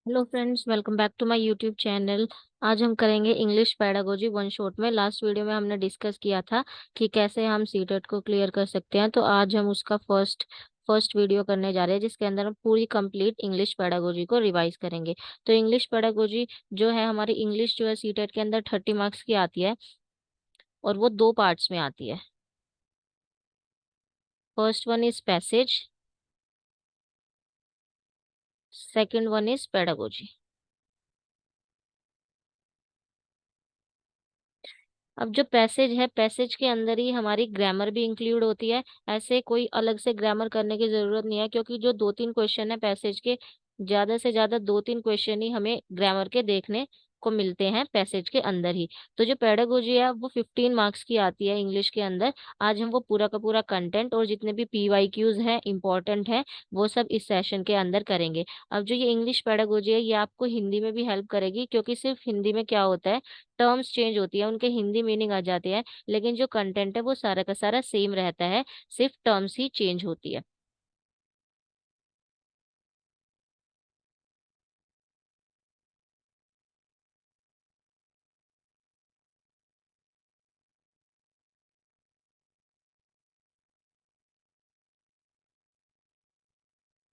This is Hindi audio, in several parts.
Hello friends, welcome back to my YouTube channel. आज हम करेंगे इंग्लिश पेडागोजी वन शॉट में। लास्ट वीडियो में हमने डिस्कस किया था कि कैसे हम सीटेट को क्लियर कर सकते हैं। तो आज हम उसका फर्स्ट वीडियो करने जा रहे हैं, जिसके अंदर हम पूरी कंप्लीट इंग्लिश पेडागोजी को रिवाइज करेंगे। तो इंग्लिश पेडागोजी जो है, हमारी इंग्लिश जो है सीटेट के अंदर 30 मार्क्स की आती है, और वो दो पार्ट्स में आती है। First one is passage, second one is pedagogy. अब जो पैसेज है, पैसेज के अंदर ही हमारी ग्रामर भी इंक्लूड होती है। ऐसे कोई अलग से ग्रामर करने की जरूरत नहीं है, क्योंकि जो दो तीन क्वेश्चन है पैसेज के, ज्यादा से ज्यादा दो तीन क्वेश्चन ही हमें ग्रामर के देखने को मिलते हैं पैसेज के अंदर ही। तो जो पेडागोजी है वो 15 मार्क्स की आती है इंग्लिश के अंदर। आज हम वो पूरा का पूरा कंटेंट और जितने भी PYQs हैं इंपॉर्टेंट है, वो सब इस सेशन के अंदर करेंगे। अब जो ये इंग्लिश पेडागोजी है, ये आपको हिंदी में भी हेल्प करेगी, क्योंकि सिर्फ हिंदी में क्या होता है, टर्म्स चेंज होती है, उनके हिंदी मीनिंग आ जाती है, लेकिन जो कंटेंट है वो सारा का सारा सेम रहता है, सिर्फ टर्म्स ही चेंज होती है।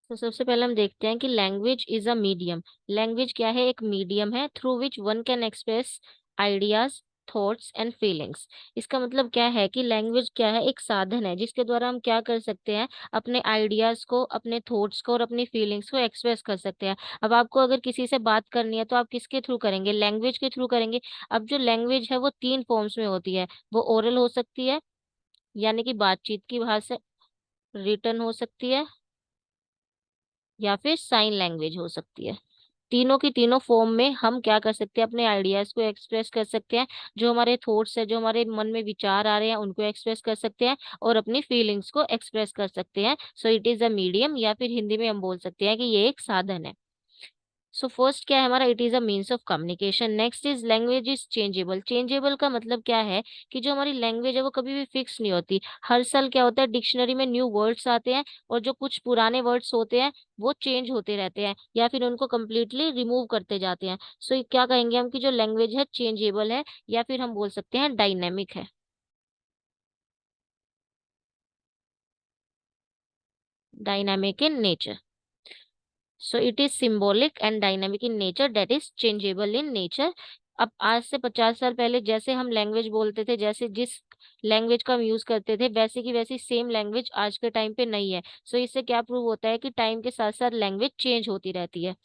तो सबसे पहले हम देखते हैं कि language is a medium. Language क्या है? एक मीडियम है through which one can express ideas, thoughts and feelings. इसका मतलब क्या है कि लैंग्वेज क्या है? एक साधन है जिसके द्वारा हम क्या कर सकते हैं, अपने आइडियाज को, अपने थॉट्स को और अपनी फीलिंग्स को एक्सप्रेस कर सकते हैं। अब आपको अगर किसी से बात करनी है तो आप किसके थ्रू करेंगे? लैंग्वेज के थ्रू करेंगे। अब जो लैंग्वेज है वो तीन फॉर्म्स में होती है। वो ओरल हो सकती है, यानी कि बातचीत की भाषा, रिटन हो सकती है, या फिर साइन लैंग्वेज हो सकती है। तीनों की तीनों फॉर्म में हम क्या कर सकते हैं, अपने आइडियाज को एक्सप्रेस कर सकते हैं। जो हमारे थॉट्स है, जो हमारे मन में विचार आ रहे हैं, उनको एक्सप्रेस कर सकते हैं, और अपनी फीलिंग्स को एक्सप्रेस कर सकते हैं। So it is a medium, या फिर हिंदी में हम बोल सकते हैं कि ये एक साधन है। सो फर्स्ट क्या है हमारा? It is a means of communication. Next is language is changeable. Changeable का मतलब क्या है कि जो हमारी लैंग्वेज है वो कभी भी फिक्स नहीं होती। हर साल क्या होता है, डिक्शनरी में न्यू वर्ड्स आते हैं, और जो कुछ पुराने वर्ड्स होते हैं वो चेंज होते रहते हैं, या फिर उनको कम्प्लीटली रिमूव करते जाते हैं। सो क्या कहेंगे हम कि जो लैंग्वेज है चेंजेबल है, या फिर हम बोल सकते हैं डायनेमिक है। Dynamic in nature. So it is symbolic and dynamic in nature, that is changeable in nature. अब आज से 50 साल पहले जैसे हम लैंग्वेज बोलते थे, जैसे जिस लैंग्वेज का हम यूज करते थे, वैसे की वैसी सेम लैंग्वेज आज के टाइम पे नहीं है। सो इससे क्या प्रूव होता है कि टाइम के साथ साथ लैंग्वेज चेंज होती रहती है।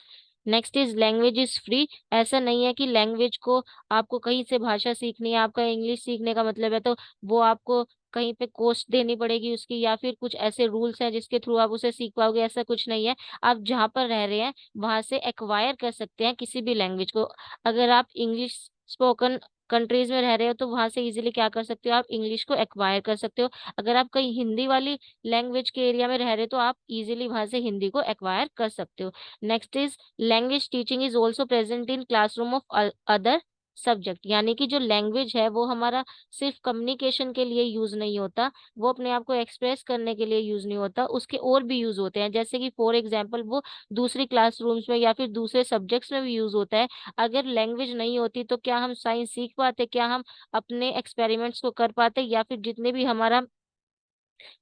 Next is language is free. ऐसा नहीं है कि लैंग्वेज को आपको कहीं से भाषा सीखनी है, आपका इंग्लिश सीखने का मतलब है तो वो आपको कहीं पे कॉस्ट देनी पड़ेगी उसकी, या फिर कुछ ऐसे रूल्स हैं जिसके थ्रू आप उसे सीख पाओगे। ऐसा कुछ नहीं है। आप जहाँ पर रह रहे हैं वहां से एक्वायर कर सकते हैं किसी भी लैंग्वेज को। अगर आप इंग्लिश स्पोकन कंट्रीज में रह रहे हो तो वहां से इजीली क्या कर सकते हो, आप इंग्लिश को एक्वायर कर सकते हो। अगर आप कहीं हिंदी वाली लैंग्वेज के एरिया में रह रहे हो तो आप इजीली वहां से हिंदी को एक्वायर कर सकते हो। Next is language teaching is also present in classroom of other subject. यानी कि जो लैंग्वेज है वो हमारा सिर्फ कम्युनिकेशन के लिए यूज नहीं होता, वो अपने आप को एक्सप्रेस करने के लिए यूज नहीं होता, उसके और भी यूज होते हैं। जैसे कि फॉर एग्जांपल वो दूसरी क्लासरूम्स में या फिर दूसरे सब्जेक्ट्स में भी यूज होता है। अगर लैंग्वेज नहीं होती तो क्या हम साइंस सीख पाते, क्या हम अपने एक्सपेरिमेंट्स को कर पाते, या फिर जितने भी हमारा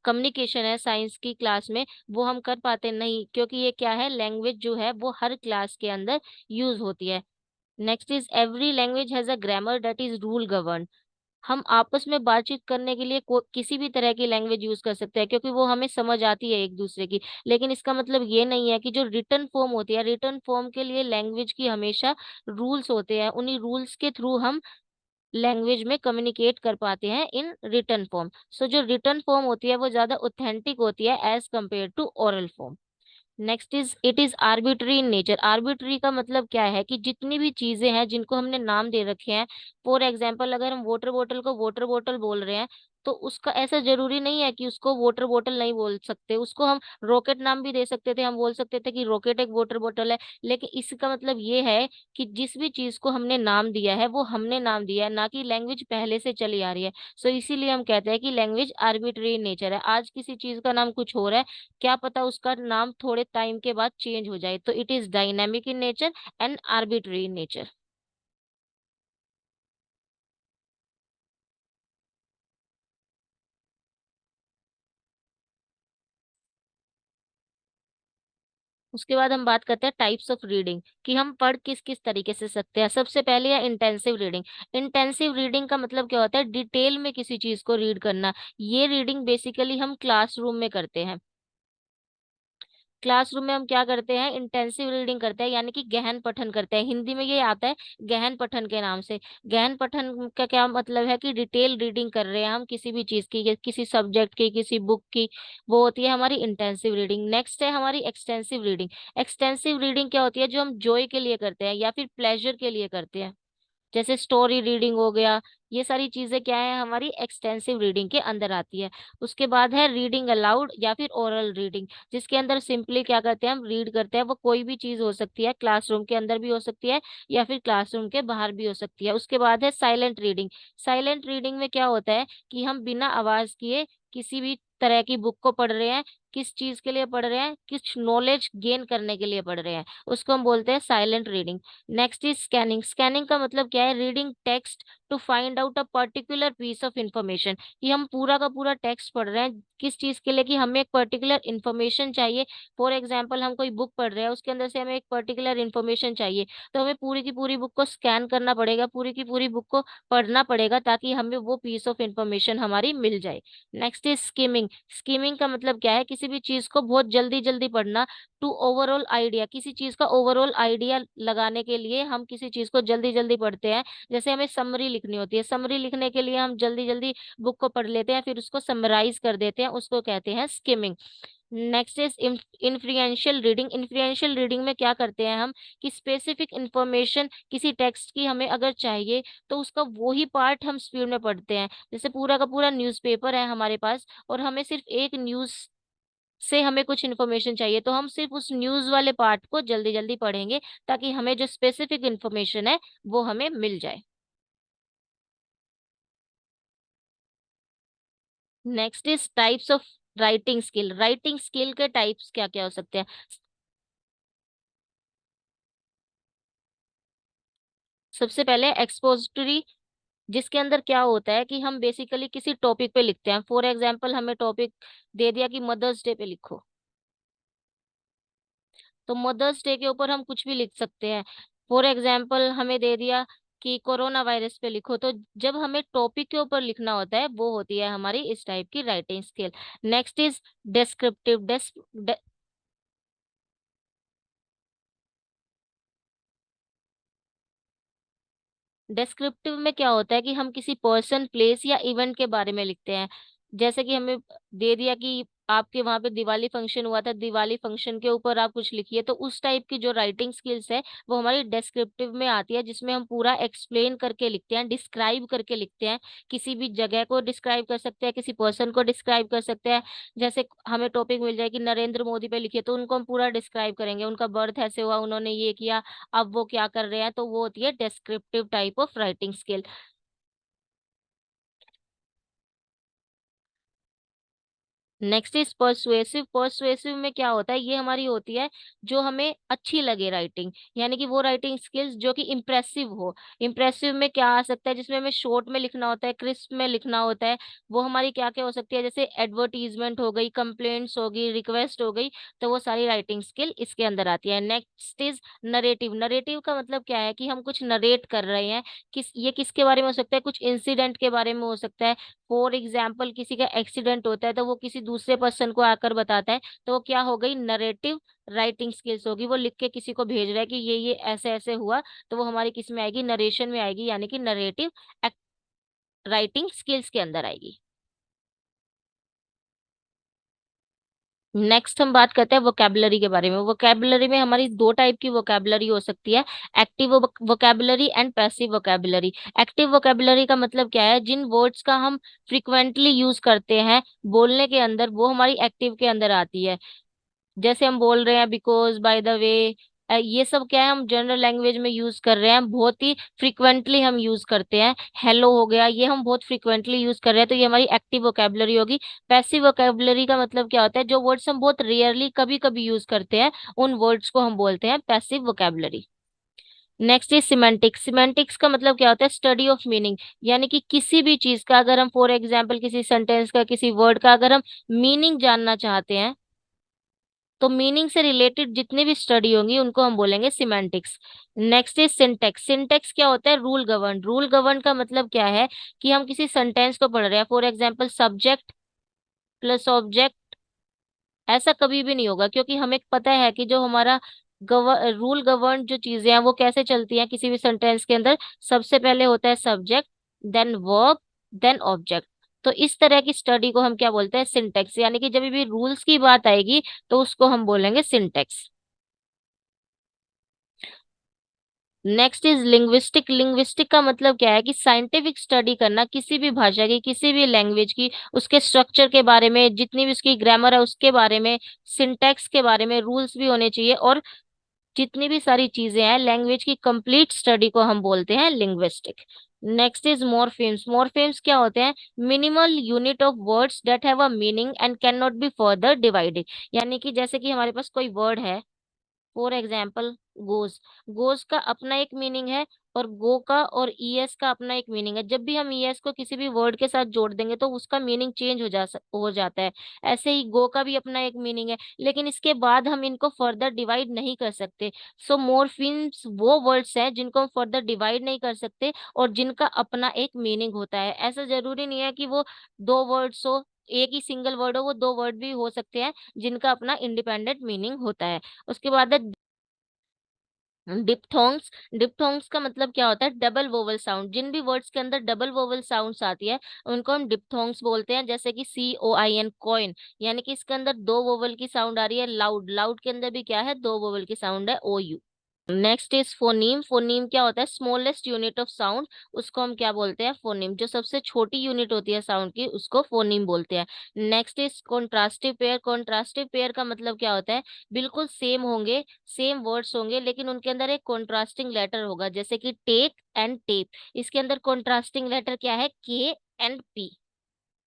कम्युनिकेशन है साइंस की क्लास में वो हम कर पाते? नहीं, क्योंकि ये क्या है, लैंग्वेज जो है वो हर क्लास के अंदर यूज होती है। Next is every language has a grammar that is rule govern. हम आपस में बातचीत करने के लिए किसी भी तरह की लैंग्वेज यूज कर सकते हैं, क्योंकि वो हमें समझ आती है एक दूसरे की। लेकिन इसका मतलब ये नहीं है कि जो रिटर्न फॉर्म होती है, रिटर्न फॉर्म के लिए लैंग्वेज की हमेशा रूल्स होते हैं, उन्हीं रूल्स के थ्रू हम लैंग्वेज में कम्युनिकेट कर पाते हैं इन रिटर्न फॉर्म। सो जो रिटर्न फॉर्म होती है वो ज्यादा ऑथेंटिक होती है as compare to oral form. Next is it is arbitrary in nature. Arbitrary का मतलब क्या है कि जितनी भी चीजें हैं जिनको हमने नाम दे रखे हैं, फॉर एग्जाम्पल अगर हम वाटर बॉटल को वाटर बॉटल बोल रहे हैं, तो उसका ऐसा जरूरी नहीं है कि उसको वाटर बॉटल नहीं बोल सकते, उसको हम रॉकेट नाम भी दे सकते थे, हम बोल सकते थे कि रॉकेट एक वाटर बॉटल है। लेकिन इसका मतलब ये है कि जिस भी चीज को हमने नाम दिया है वो हमने नाम दिया है, ना कि लैंग्वेज पहले से चली आ रही है। सो इसीलिए हम कहते हैं कि लैंग्वेज आर्बिट्रेरी नेचर है। आज किसी चीज का नाम कुछ हो रहा है, क्या पता उसका नाम थोड़े टाइम के बाद चेंज हो जाए, तो it is dynamic in nature and arbitrary in nature. उसके बाद हम बात करते हैं टाइप्स ऑफ रीडिंग, कि हम पढ़ किस किस तरीके से सकते हैं। सबसे पहले है इंटेंसिव रीडिंग। इंटेंसिव रीडिंग का मतलब क्या होता है? डिटेल में किसी चीज को रीड करना। ये रीडिंग बेसिकली हम क्लासरूम में करते हैं। क्लासरूम में हम क्या करते हैं? इंटेंसिव रीडिंग करते हैं, यानी कि गहन पठन करते हैं। हिंदी में ये आता है गहन पठन के नाम से। गहन पठन का क्या मतलब है? कि डिटेल रीडिंग कर रहे हैं हम किसी भी चीज की, या किसी सब्जेक्ट की, किसी बुक की। वो होती है हमारी इंटेंसिव रीडिंग। नेक्स्ट है हमारी एक्सटेंसिव रीडिंग। एक्सटेंसिव रीडिंग क्या होती है? जो हम जॉय के लिए करते हैं या फिर प्लेजर के लिए करते हैं, जैसे स्टोरी रीडिंग हो गया। ये सारी चीजें क्या है? हमारी एक्सटेंसिव रीडिंग के अंदर आती है। उसके बाद है रीडिंग अलाउड या फिर ओरल रीडिंग, जिसके अंदर सिंपली क्या करते हैं? हम रीड करते हैं। वो कोई भी चीज हो सकती है, क्लासरूम के अंदर भी हो सकती है या फिर क्लासरूम के बाहर भी हो सकती है। उसके बाद है साइलेंट रीडिंग। साइलेंट रीडिंग में क्या होता है? कि हम बिना आवाज किए किसी भी तरह की बुक को पढ़ रहे हैं। किस चीज के लिए पढ़ रहे हैं? किस नॉलेज गेन करने के लिए पढ़ रहे हैं, उसको हम बोलते हैं silent reading. Next is scanning. Scanning का मतलब क्या है? Reading text to find out a particular piece of information. कि हम पूरा का पूरा टेक्स्ट पढ़ रहे हैं किस चीज के लिए? कि हमें एक पर्टिकुलर इंफॉर्मेशन चाहिए। फॉर एग्जाम्पल हम कोई बुक पढ़ रहे हैं, उसके अंदर से हमें एक पर्टिकुलर इंफॉर्मेशन चाहिए, तो हमें पूरी की पूरी बुक को स्कैन करना पड़ेगा, पूरी की पूरी बुक को पढ़ना पड़ेगा, ताकि हमें वो पीस ऑफ इंफॉर्मेशन हमारी मिल जाए। Next is skimming. स्किमिंग का मतलब क्या है? किसी भी चीज को बहुत जल्दी जल्दी पढ़ना, टू ओवरऑल आइडिया। किसी चीज का ओवरऑल आइडिया लगाने के लिए हम किसी चीज को जल्दी जल्दी पढ़ते हैं। जैसे हमें समरी लिखनी होती है, समरी लिखने के लिए हम जल्दी जल्दी बुक को पढ़ लेते हैं, फिर उसको समराइज कर देते हैं, उसको कहते हैं skimming. Next is influential reading. Influential reading में क्या करते हैं हम? कि स्पेसिफिक इंफॉर्मेशन किसी टेक्स्ट की हमें अगर चाहिए, तो उसका वो ही पार्ट हम स्पीड में पढ़ते हैं। जैसे पूरा का पूरा न्यूज़पेपर है हमारे पास, और हमें सिर्फ एक न्यूज़ से हमें कुछ इन्फॉर्मेशन चाहिए, तो हम सिर्फ उस न्यूज़ वाले पार्ट को जल्दी जल्दी पढ़ेंगे, ताकि हमें जो स्पेसिफिक इंफॉर्मेशन है वो हमें मिल जाए। Next is types of writing skill. Writing skill के टाइप्स क्या क्या हो सकते हैं? सबसे पहले एक्सपोजिटरी, जिसके अंदर क्या होता है कि हम बेसिकली किसी टॉपिक पे लिखते हैं। फॉर एग्जाम्पल हमें टॉपिक दे दिया कि मदर्स डे पे लिखो, तो मदर्स डे के ऊपर हम कुछ भी लिख सकते हैं। फॉर एग्जाम्पल हमें दे दिया कि कोरोना वायरस पे लिखो, तो जब हमें टॉपिक के ऊपर लिखना होता है, वो होती है हमारी इस टाइप की writing skill. Next is descriptive. Descriptive में क्या होता है? कि हम किसी पर्सन, प्लेस या इवेंट के बारे में लिखते हैं। जैसे कि हमें दे दिया कि आपके वहां पे दिवाली फंक्शन हुआ था, दिवाली फंक्शन के ऊपर आप कुछ लिखिए, तो उस टाइप की जो राइटिंग स्किल्स है वो हमारी डिस्क्रिप्टिव में आती है, जिसमें हम पूरा एक्सप्लेन करके लिखते हैं, डिस्क्राइब करके लिखते हैं। किसी भी जगह को डिस्क्राइब कर सकते हैं, किसी पर्सन को डिस्क्राइब कर सकते हैं। जैसे हमें टॉपिक मिल जाए कि नरेंद्र मोदी पे लिखिए, तो उनको हम पूरा डिस्क्राइब करेंगे, उनका बर्थ ऐसे हुआ, उन्होंने ये किया, अब वो क्या कर रहे हैं, तो वो होती है descriptive type of writing skill. Next is persuasive. Persuasive में क्या होता है? ये हमारी होती है जो हमें अच्छी लगे राइटिंग, यानी कि वो राइटिंग स्किल्स जो कि इम्प्रेसिव हो। इम्प्रेसिव में क्या आ सकता है? जिसमें हमें शॉर्ट में लिखना होता है, क्रिस्प में लिखना होता है। वो हमारी क्या क्या हो सकती है? जैसे एडवर्टीजमेंट हो गई, कंप्लेंट्स हो गई, रिक्वेस्ट हो गई, तो वो सारी राइटिंग स्किल इसके अंदर आती है। Next is narrative. नरेटिव का मतलब क्या है? कि हम कुछ नरेट कर रहे हैं। ये किसके बारे में हो सकता है? कुछ इंसिडेंट के बारे में हो सकता है। फॉर एग्जाम्पल किसी का एक्सीडेंट होता है, तो वो किसी दूसरे पर्सन को आकर बताता है, तो वो क्या हो गई? नरेटिव राइटिंग स्किल्स होगी। वो लिख के किसी को भेज रहा है कि ये ऐसे ऐसे हुआ, तो वो हमारी किस में आएगी? नरेशन में आएगी, यानी कि नरेटिव राइटिंग स्किल्स के अंदर आएगी। नेक्स्ट हम बात करते हैं वोकैबुलरी के बारे में। वोकैबुलरी में हमारी दो टाइप की वोकैबुलरी हो सकती है, active vocabulary and passive vocabulary. Active vocabulary का मतलब क्या है, जिन वर्ड्स का हम फ्रिक्वेंटली यूज करते हैं बोलने के अंदर, वो हमारी एक्टिव के अंदर आती है। जैसे हम बोल रहे हैं बिकॉज, बाय द वे, ये सब क्या है, हम जनरल लैंग्वेज में यूज कर रहे हैं, बहुत ही फ्रिक्वेंटली हम यूज करते हैं। हेलो हो गया, ये हम बहुत फ्रिक्वेंटली यूज कर रहे हैं, तो ये हमारी एक्टिव वोकैबुलरी होगी। पैसिव वोकैबुलरी का मतलब क्या होता है, जो वर्ड्स हम बहुत रेयरली कभी कभी यूज करते हैं, उन वर्ड्स को हम बोलते हैं passive vocabulary. Next is semantics. Semantics का मतलब क्या होता है, स्टडी ऑफ मीनिंग। यानी कि किसी भी चीज का अगर हम, फॉर एग्जाम्पल किसी सेंटेंस का, किसी वर्ड का अगर हम मीनिंग जानना चाहते हैं, तो मीनिंग से रिलेटेड जितनी भी स्टडी होंगी उनको हम बोलेंगे semantics. Next is syntax. Syntax क्या होता है, रूल गवर्न। रूल गवर्न का मतलब क्या है, कि हम किसी सेंटेंस को पढ़ रहे हैं, for example subject plus object, ऐसा कभी भी नहीं होगा, क्योंकि हमें पता है कि जो हमारा रूल गवर्न जो चीजें हैं वो कैसे चलती हैं किसी भी सेंटेंस के अंदर। सबसे पहले होता है subject, then verb, then object. तो इस तरह की स्टडी को हम क्या बोलते हैं, सिंटेक्स। यानी कि जब भी रूल्स की बात आएगी तो उसको हम बोलेंगे syntax. Next is linguistic. Linguistic का मतलब क्या है, कि साइंटिफिक स्टडी करना किसी भी भाषा की, किसी भी लैंग्वेज की, उसके स्ट्रक्चर के बारे में, जितनी भी उसकी ग्रामर है उसके बारे में, सिंटैक्स के बारे में, रूल्स भी होने चाहिए, और जितनी भी सारी चीजें हैं लैंग्वेज की कंप्लीट स्टडी को हम बोलते हैं linguistic. Next is morphemes. Morphemes क्या होते हैं, minimal unit of words that have a meaning and can not be further divided. यानी कि जैसे कि हमारे पास कोई वर्ड है, फॉर एग्जाम्पल गोज। गोज का अपना एक मीनिंग है, और गो का और ईएस का अपना एक मीनिंग है। जब भी हम ईएस को किसी भी वर्ड के साथ जोड़ देंगे तो उसका मीनिंग चेंज हो जाता है। ऐसे ही गो का भी अपना एक मीनिंग है, लेकिन इसके बाद हम इनको फर्दर डिवाइड नहीं कर सकते। सो मोरफिम्स वो वर्ड्स हैं जिनको हम फर्दर डिवाइड नहीं कर सकते, और जिनका अपना एक मीनिंग होता है। ऐसा जरूरी नहीं है कि वो दो वर्ड्स हो, एक ही सिंगल वर्ड हो, वो दो वर्ड भी हो सकते हैं जिनका अपना इंडिपेंडेंट मीनिंग होता है। उसके बाद है डिप्थोंग्स। डिप्थोंग्स का मतलब क्या होता है, डबल वोवल साउंड। जिन भी वर्ड्स के अंदर डबल वोवल साउंड्स आती है उनको हम डिप्थोंग्स बोलते हैं। जैसे कि COIN, कॉइन, यानी कि इसके अंदर दो वोवल की साउंड आ रही है। लाउड, लाउड के अंदर भी क्या है, दो वोवल की साउंड है, OU। Next is phoneme. Phoneme क्या होता है, स्मॉलेस्ट यूनिट ऑफ साउंड, उसको हम क्या बोलते हैं, फोनीम। जो सबसे छोटी यूनिट होती है साउंड की, उसको फोनीम बोलते हैं। Next is contrastive pair. Contrastive pair का मतलब क्या होता है, बिल्कुल सेम होंगे, सेम वर्ड्स होंगे, लेकिन उनके अंदर एक कॉन्ट्रास्टिंग लेटर होगा। जैसे कि टेक एंड टेप, इसके अंदर कॉन्ट्रास्टिंग लेटर क्या है, K and P।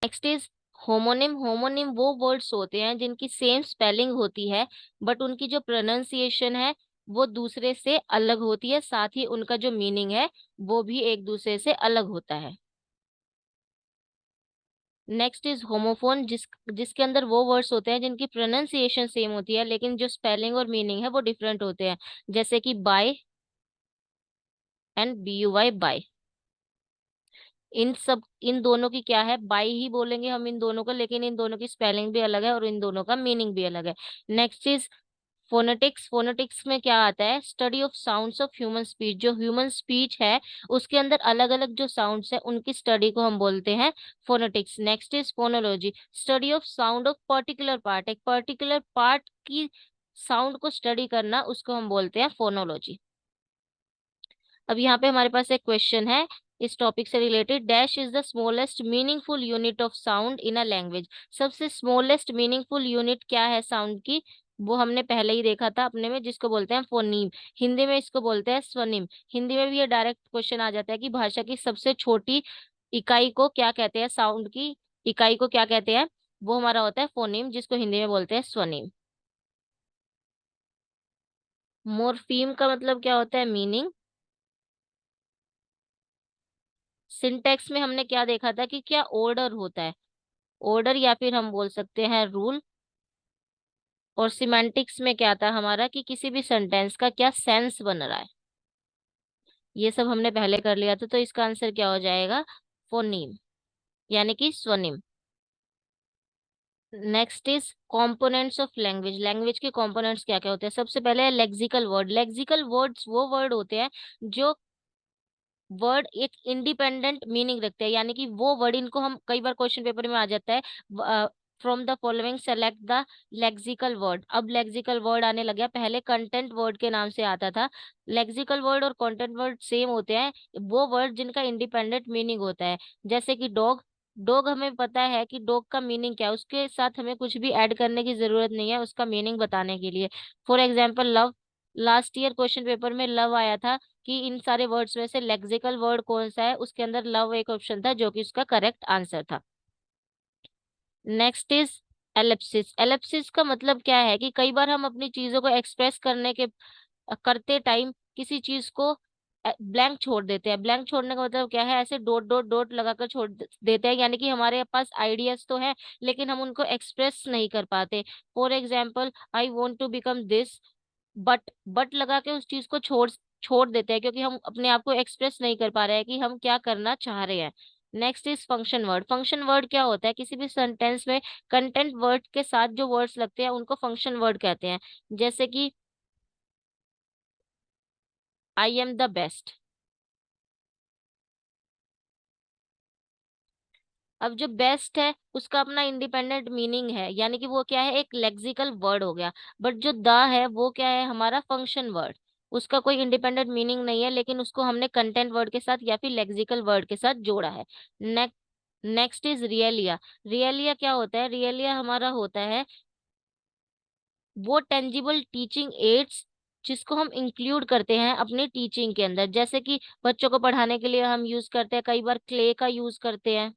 Next is homonym. Homonym वो वर्ड्स होते हैं जिनकी सेम स्पेलिंग होती है, बट उनकी जो प्रोनाउंसिएशन है वो दूसरे से अलग होती है, साथ ही उनका जो मीनिंग है वो भी एक दूसरे से अलग होता है। नेक्स्ट इज होमोफोन, जिसके अंदर वो वर्ड्स होते हैं जिनकी प्रोनाउंसिएशन सेम होती है, लेकिन जो स्पेलिंग और मीनिंग है वो डिफरेंट होते हैं। जैसे कि बाय एंड BUY, बाय। इन दोनों की क्या है, बाई ही बोलेंगे हम इन दोनों को, लेकिन इन दोनों की स्पेलिंग भी अलग है और इन दोनों का मीनिंग भी अलग है। Next is phonetics. फोनेटिक्स में क्या आता है, study of sounds of human speech. जो ह्यूमन स्पीच है उसके अंदर अलग अलग जो साउंड्स है उनकी स्टडी को हम बोलते हैं phonetics. Next is phonology. Study of sound of particular part. एक पर्टिकुलर पार्ट की साउंड को स्टडी करना, उसको हम बोलते हैं फोनोलॉजी। अब यहाँ पे हमारे पास एक क्वेश्चन है इस टॉपिक से related, dash is the smallest meaningful unit of sound in a language. सबसे स्मॉलेस्ट मीनिंगफुल यूनिट क्या है साउंड की, वो हमने पहले ही देखा था अपने में, जिसको बोलते हैं फोनीम। हिंदी में इसको बोलते हैं स्वनिम। हिंदी में भी ये डायरेक्ट क्वेश्चन आ जाता है कि भाषा की सबसे छोटी इकाई को क्या कहते हैं, साउंड की इकाई को क्या कहते हैं, वो हमारा होता है फोनीम, जिसको हिंदी में बोलते हैं स्वनिम। मोरफीम का मतलब क्या होता है, मीनिंग। सिंटेक्स में हमने क्या देखा था, कि क्या ऑर्डर होता है, ऑर्डर या फिर हम बोल सकते हैं रूल। और सिमेंटिक्स में क्या था हमारा, कि किसी भी सेंटेंस का क्या सेंस बन रहा है। ये सब हमने पहले कर लिया था, तो इसका आंसर क्या हो जाएगा, फोनीम, यानी कि स्वनिम। Next is components of language. Language के कंपोनेंट्स क्या क्या होते हैं, सबसे पहले है लेक्सिकल वर्ड। लेक्सिकल वर्ड्स वो वर्ड होते हैं जो वर्ड एक इंडिपेंडेंट मीनिंग रखते हैं, यानी कि वो वर्ड, इनको हम कई बार क्वेश्चन पेपर में आ जाता है, from the following select the lexical word. अब लेक्सिकल वर्ड आने लग गया, पहले कंटेंट वर्ड के नाम से आता था। लेक्सिकल वर्ड और कंटेंट वर्ड सेम होते हैं, वो वर्ड जिनका इंडिपेंडेंट मीनिंग होता है। जैसे कि डॉग, डॉग हमें पता है कि डॉग का मीनिंग क्या है, उसके साथ हमें कुछ भी ऐड करने की जरूरत नहीं है उसका मीनिंग बताने के लिए। For example love, last year question paper में लव आया था कि इन सारे वर्ड्स में से लेक्सिकल वर्ड कौन सा है, उसके अंदर लव एक ऑप्शन था जो कि उसका करेक्ट आंसर था। Next is Ellipsis. एलिप्सिस का मतलब क्या है कि कई बार हम अपनी चीजों को एक्सप्रेस करने के करते टाइम किसी चीज को ब्लैंक छोड़ देते हैं। ब्लैंक छोड़ने का मतलब क्या है, ऐसे डॉट डॉट डॉट लगाकर छोड़ देते हैं, यानी कि हमारे पास आइडियाज तो हैं लेकिन हम उनको एक्सप्रेस नहीं कर पाते। For example I want to become this, but लगा के उस चीज को छोड़ छोड़ देते हैं क्योंकि हम अपने आप को एक्सप्रेस नहीं कर पा रहे हैं कि हम क्या करना चाह रहे हैं। Next is function word. Function word क्या होता है, किसी भी सेंटेंस में कंटेंट वर्ड के साथ जो वर्ड्स लगते हैं उनको फंक्शन वर्ड कहते हैं। जैसे कि आई एम द बेस्ट। अब जो बेस्ट है उसका अपना इंडिपेंडेंट मीनिंग है, यानी कि वो क्या है, एक लेक्सिकल वर्ड हो गया। बट जो द है वो क्या है, हमारा फंक्शन वर्ड। उसका कोई इंडिपेंडेंट मीनिंग नहीं है लेकिन उसको हमने कंटेंट वर्ड के साथ या फिर लेक्सिकल वर्ड के साथ जोड़ा है। Next is रियलिया। रियलिया क्या होता है, रियलिया हमारा होता है वो टेंजिबल टीचिंग एड्स जिसको हम इंक्लूड करते हैं अपनी टीचिंग के अंदर। जैसे कि बच्चों को पढ़ाने के लिए हम यूज करते हैं, कई बार क्ले का यूज करते हैं।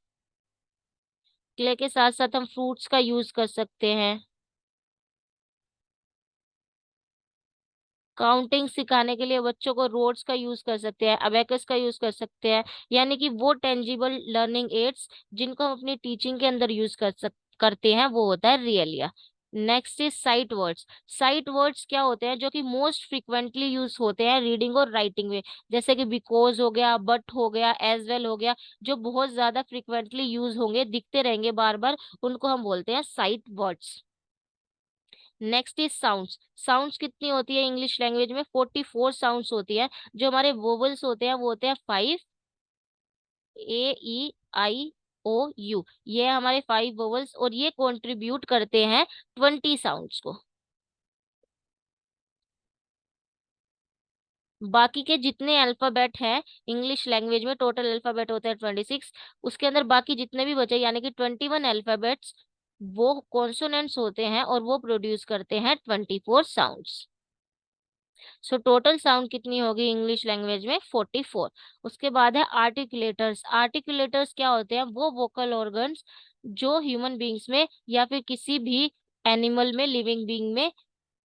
क्ले के साथ साथ हम फ्रूट्स का यूज कर सकते हैं। काउंटिंग सिखाने के लिए बच्चों को रोड्स का यूज कर सकते हैं, अबेकस का यूज कर सकते हैं। यानी कि वो टेंजिबल लर्निंग एड्स जिनको हम अपनी टीचिंग के अंदर यूज करते हैं वो होता है realia. Next is sight words. Sight words क्या होते हैं, जो कि मोस्ट फ्रिक्वेंटली यूज होते हैं रीडिंग और राइटिंग में। जैसे कि बिकॉज हो गया, बट हो गया, एज वेल हो गया, जो बहुत ज्यादा फ्रिक्वेंटली यूज होंगे, दिखते रहेंगे बार बार, उनको हम बोलते हैं sight words. Next is sounds. Sounds कितनी होती है इंग्लिश लैंग्वेज में, 44 साउंड्स होती है। जो हमारे वोवल्स होते हैं वो होते हैं 5, ए ई आई ओ यू। ये हमारे 5 वोवल्स और ये कंट्रीब्यूट करते हैं 20 साउंड्स को। बाकी के जितने अल्फाबेट हैं इंग्लिश लैंग्वेज में, टोटल अल्फाबेट होते हैं 26, उसके अंदर बाकी जितने भी बचे यानी कि 21 अल्फाबेट्स वो कॉन्सोनेंट्स होते हैं और वो प्रोड्यूस करते हैं 24 साउंड्स। सो टोटल साउंड कितनी होगी इंग्लिश लैंग्वेज में, 44। उसके बाद है आर्टिकुलेटर्स। आर्टिकुलेटर्स क्या होते हैं, वो वोकल ऑर्गन्स जो ह्यूमन बींग्स में या फिर किसी भी एनिमल में, लिविंग बींग में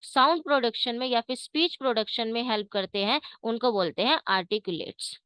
साउंड प्रोडक्शन में या फिर स्पीच प्रोडक्शन में हेल्प करते हैं, उनको बोलते हैं articulates.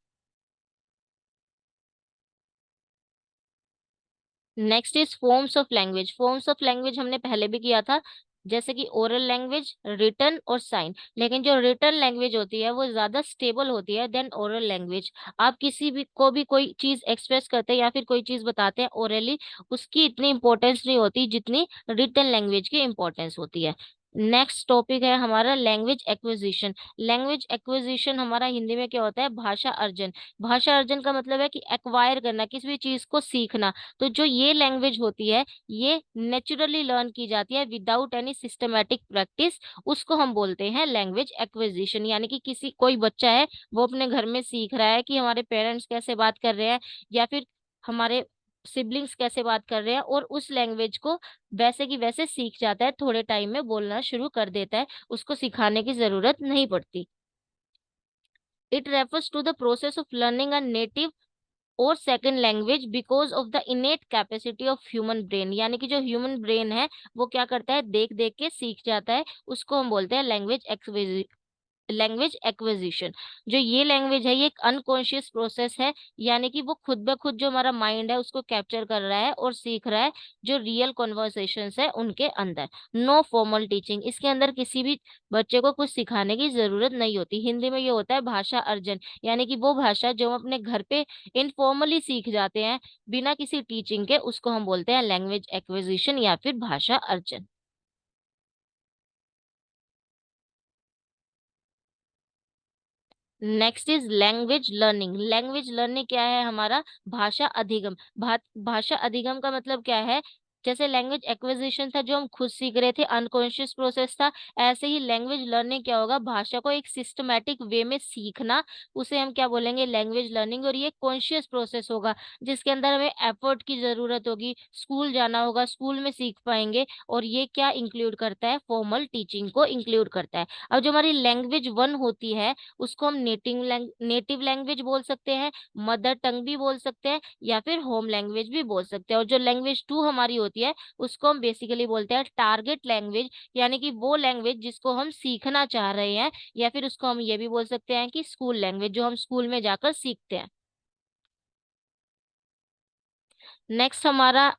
Next is forms of language. Forms of language हमने पहले भी किया था, जैसे कि ओरल लैंग्वेज, रिटन और साइन। लेकिन जो रिटन लैंग्वेज होती है वो ज्यादा स्टेबल होती है देन ओरल लैंग्वेज। आप किसी भी को भी कोई चीज एक्सप्रेस करते हैं या फिर कोई चीज बताते हैं ओरली, उसकी इतनी इंपॉर्टेंस नहीं होती जितनी रिटन लैंग्वेज की इंपॉर्टेंस होती है। नेक्स्ट टॉपिक है हमारा लैंग्वेज एक्विजिशन। लैंग्वेज एक्विजिशन हमारा हिंदी में क्या होता है, भाषा अर्जन। भाषा अर्जन का मतलब है कि एक्वायर करना, किसी भी चीज को सीखना। तो जो ये लैंग्वेज होती है ये नेचुरली लर्न की जाती है विदाउट एनी सिस्टमेटिक प्रैक्टिस, उसको हम बोलते हैं लैंग्वेज एक्विजिशन। यानी कि किसी कोई बच्चा है वो अपने घर में सीख रहा है कि हमारे पेरेंट्स कैसे बात कर रहे हैं या फिर हमारे सिबलिंग्स कैसे बात कर रहे हैं, और उस लैंग्वेज को वैसे की वैसे सीख जाता है, थोड़े टाइम में बोलना शुरू कर देता है, उसको सिखाने की जरूरत नहीं पड़ती। It refers to the process of learning a native और second language because of the innate capacity of human brain. यानी कि जो ह्यूमन ब्रेन है वो क्या करता है, देख देख के सीख जाता है, उसको हम बोलते हैं लैंग्वेज एक्विजिशन। जो ये लैंग्वेज है ये एक अनकॉन्शियस प्रोसेस है, यानी कि वो खुद ब खुद जो हमारा माइंड है उसको कैप्चर कर रहा है और सीख रहा है जो रियल कॉन्वर्सेशंस है उनके अंदर। नो फॉर्मल टीचिंग, इसके अंदर किसी भी बच्चे को कुछ सिखाने की जरूरत नहीं होती। हिंदी में ये होता है भाषा अर्जन, यानी कि वो भाषा जो हम अपने घर पे इनफॉर्मली सीख जाते हैं बिना किसी टीचिंग के, उसको हम बोलते हैं लैंग्वेज एक्विजिशन या फिर भाषा अर्जन। Next is language learning. Language learning क्या है हमारा, भाषा अधिगम। भाषा अधिगम का मतलब क्या है जैसे लैंग्वेज एक्विजिशन था जो हम खुद सीख रहे थे, अनकॉन्शियस प्रोसेस था, ऐसे ही लैंग्वेज लर्निंग क्या होगा, भाषा को एक सिस्टमैटिक वे में सीखना, उसे हम क्या बोलेंगे, लैंग्वेज लर्निंग। और ये कॉन्शियस प्रोसेस होगा जिसके अंदर हमें एफर्ट की जरूरत होगी, स्कूल जाना होगा, स्कूल में सीख पाएंगे। और ये क्या इंक्लूड करता है, फॉर्मल टीचिंग को इंक्लूड करता है। अब जो हमारी लैंग्वेज वन होती है उसको हम नेटिव लैंग्वेज बोल सकते हैं, मदर टंग भी बोल सकते हैं, या फिर होम लैंग्वेज भी बोल सकते हैं। और जो लैंग्वेज टू हमारी होती है उसको हम बेसिकली बोलते हैं टारगेट लैंग्वेज, यानी कि वो लैंग्वेज जिसको हम सीखना चाह रहे हैं, या फिर उसको हम ये भी बोल सकते हैं कि स्कूल लैंग्वेज, जो हम स्कूल में जाकर सीखते हैं। नेक्स्ट हमारा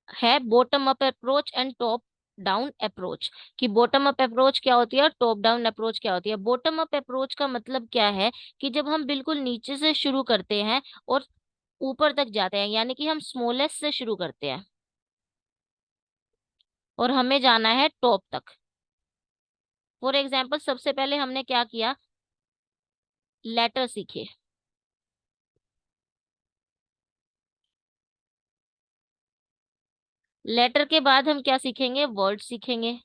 है bottom up approach and top down approach. कि बॉटम अप अप्रोच क्या होती है और टॉप डाउन अप्रोच क्या होती है। बॉटम अप अप्रोच का मतलब क्या है, कि जब हम बिल्कुल नीचे से शुरू करते हैं और ऊपर तक जाते हैं, यानी कि हम स्मॉलेस्ट से शुरू करते हैं और हमें जाना है टॉप तक। फॉर एग्जाम्पल सबसे पहले हमने क्या किया, लेटर सीखे। लेटर के बाद हम क्या सीखेंगे, वर्ड सीखेंगे।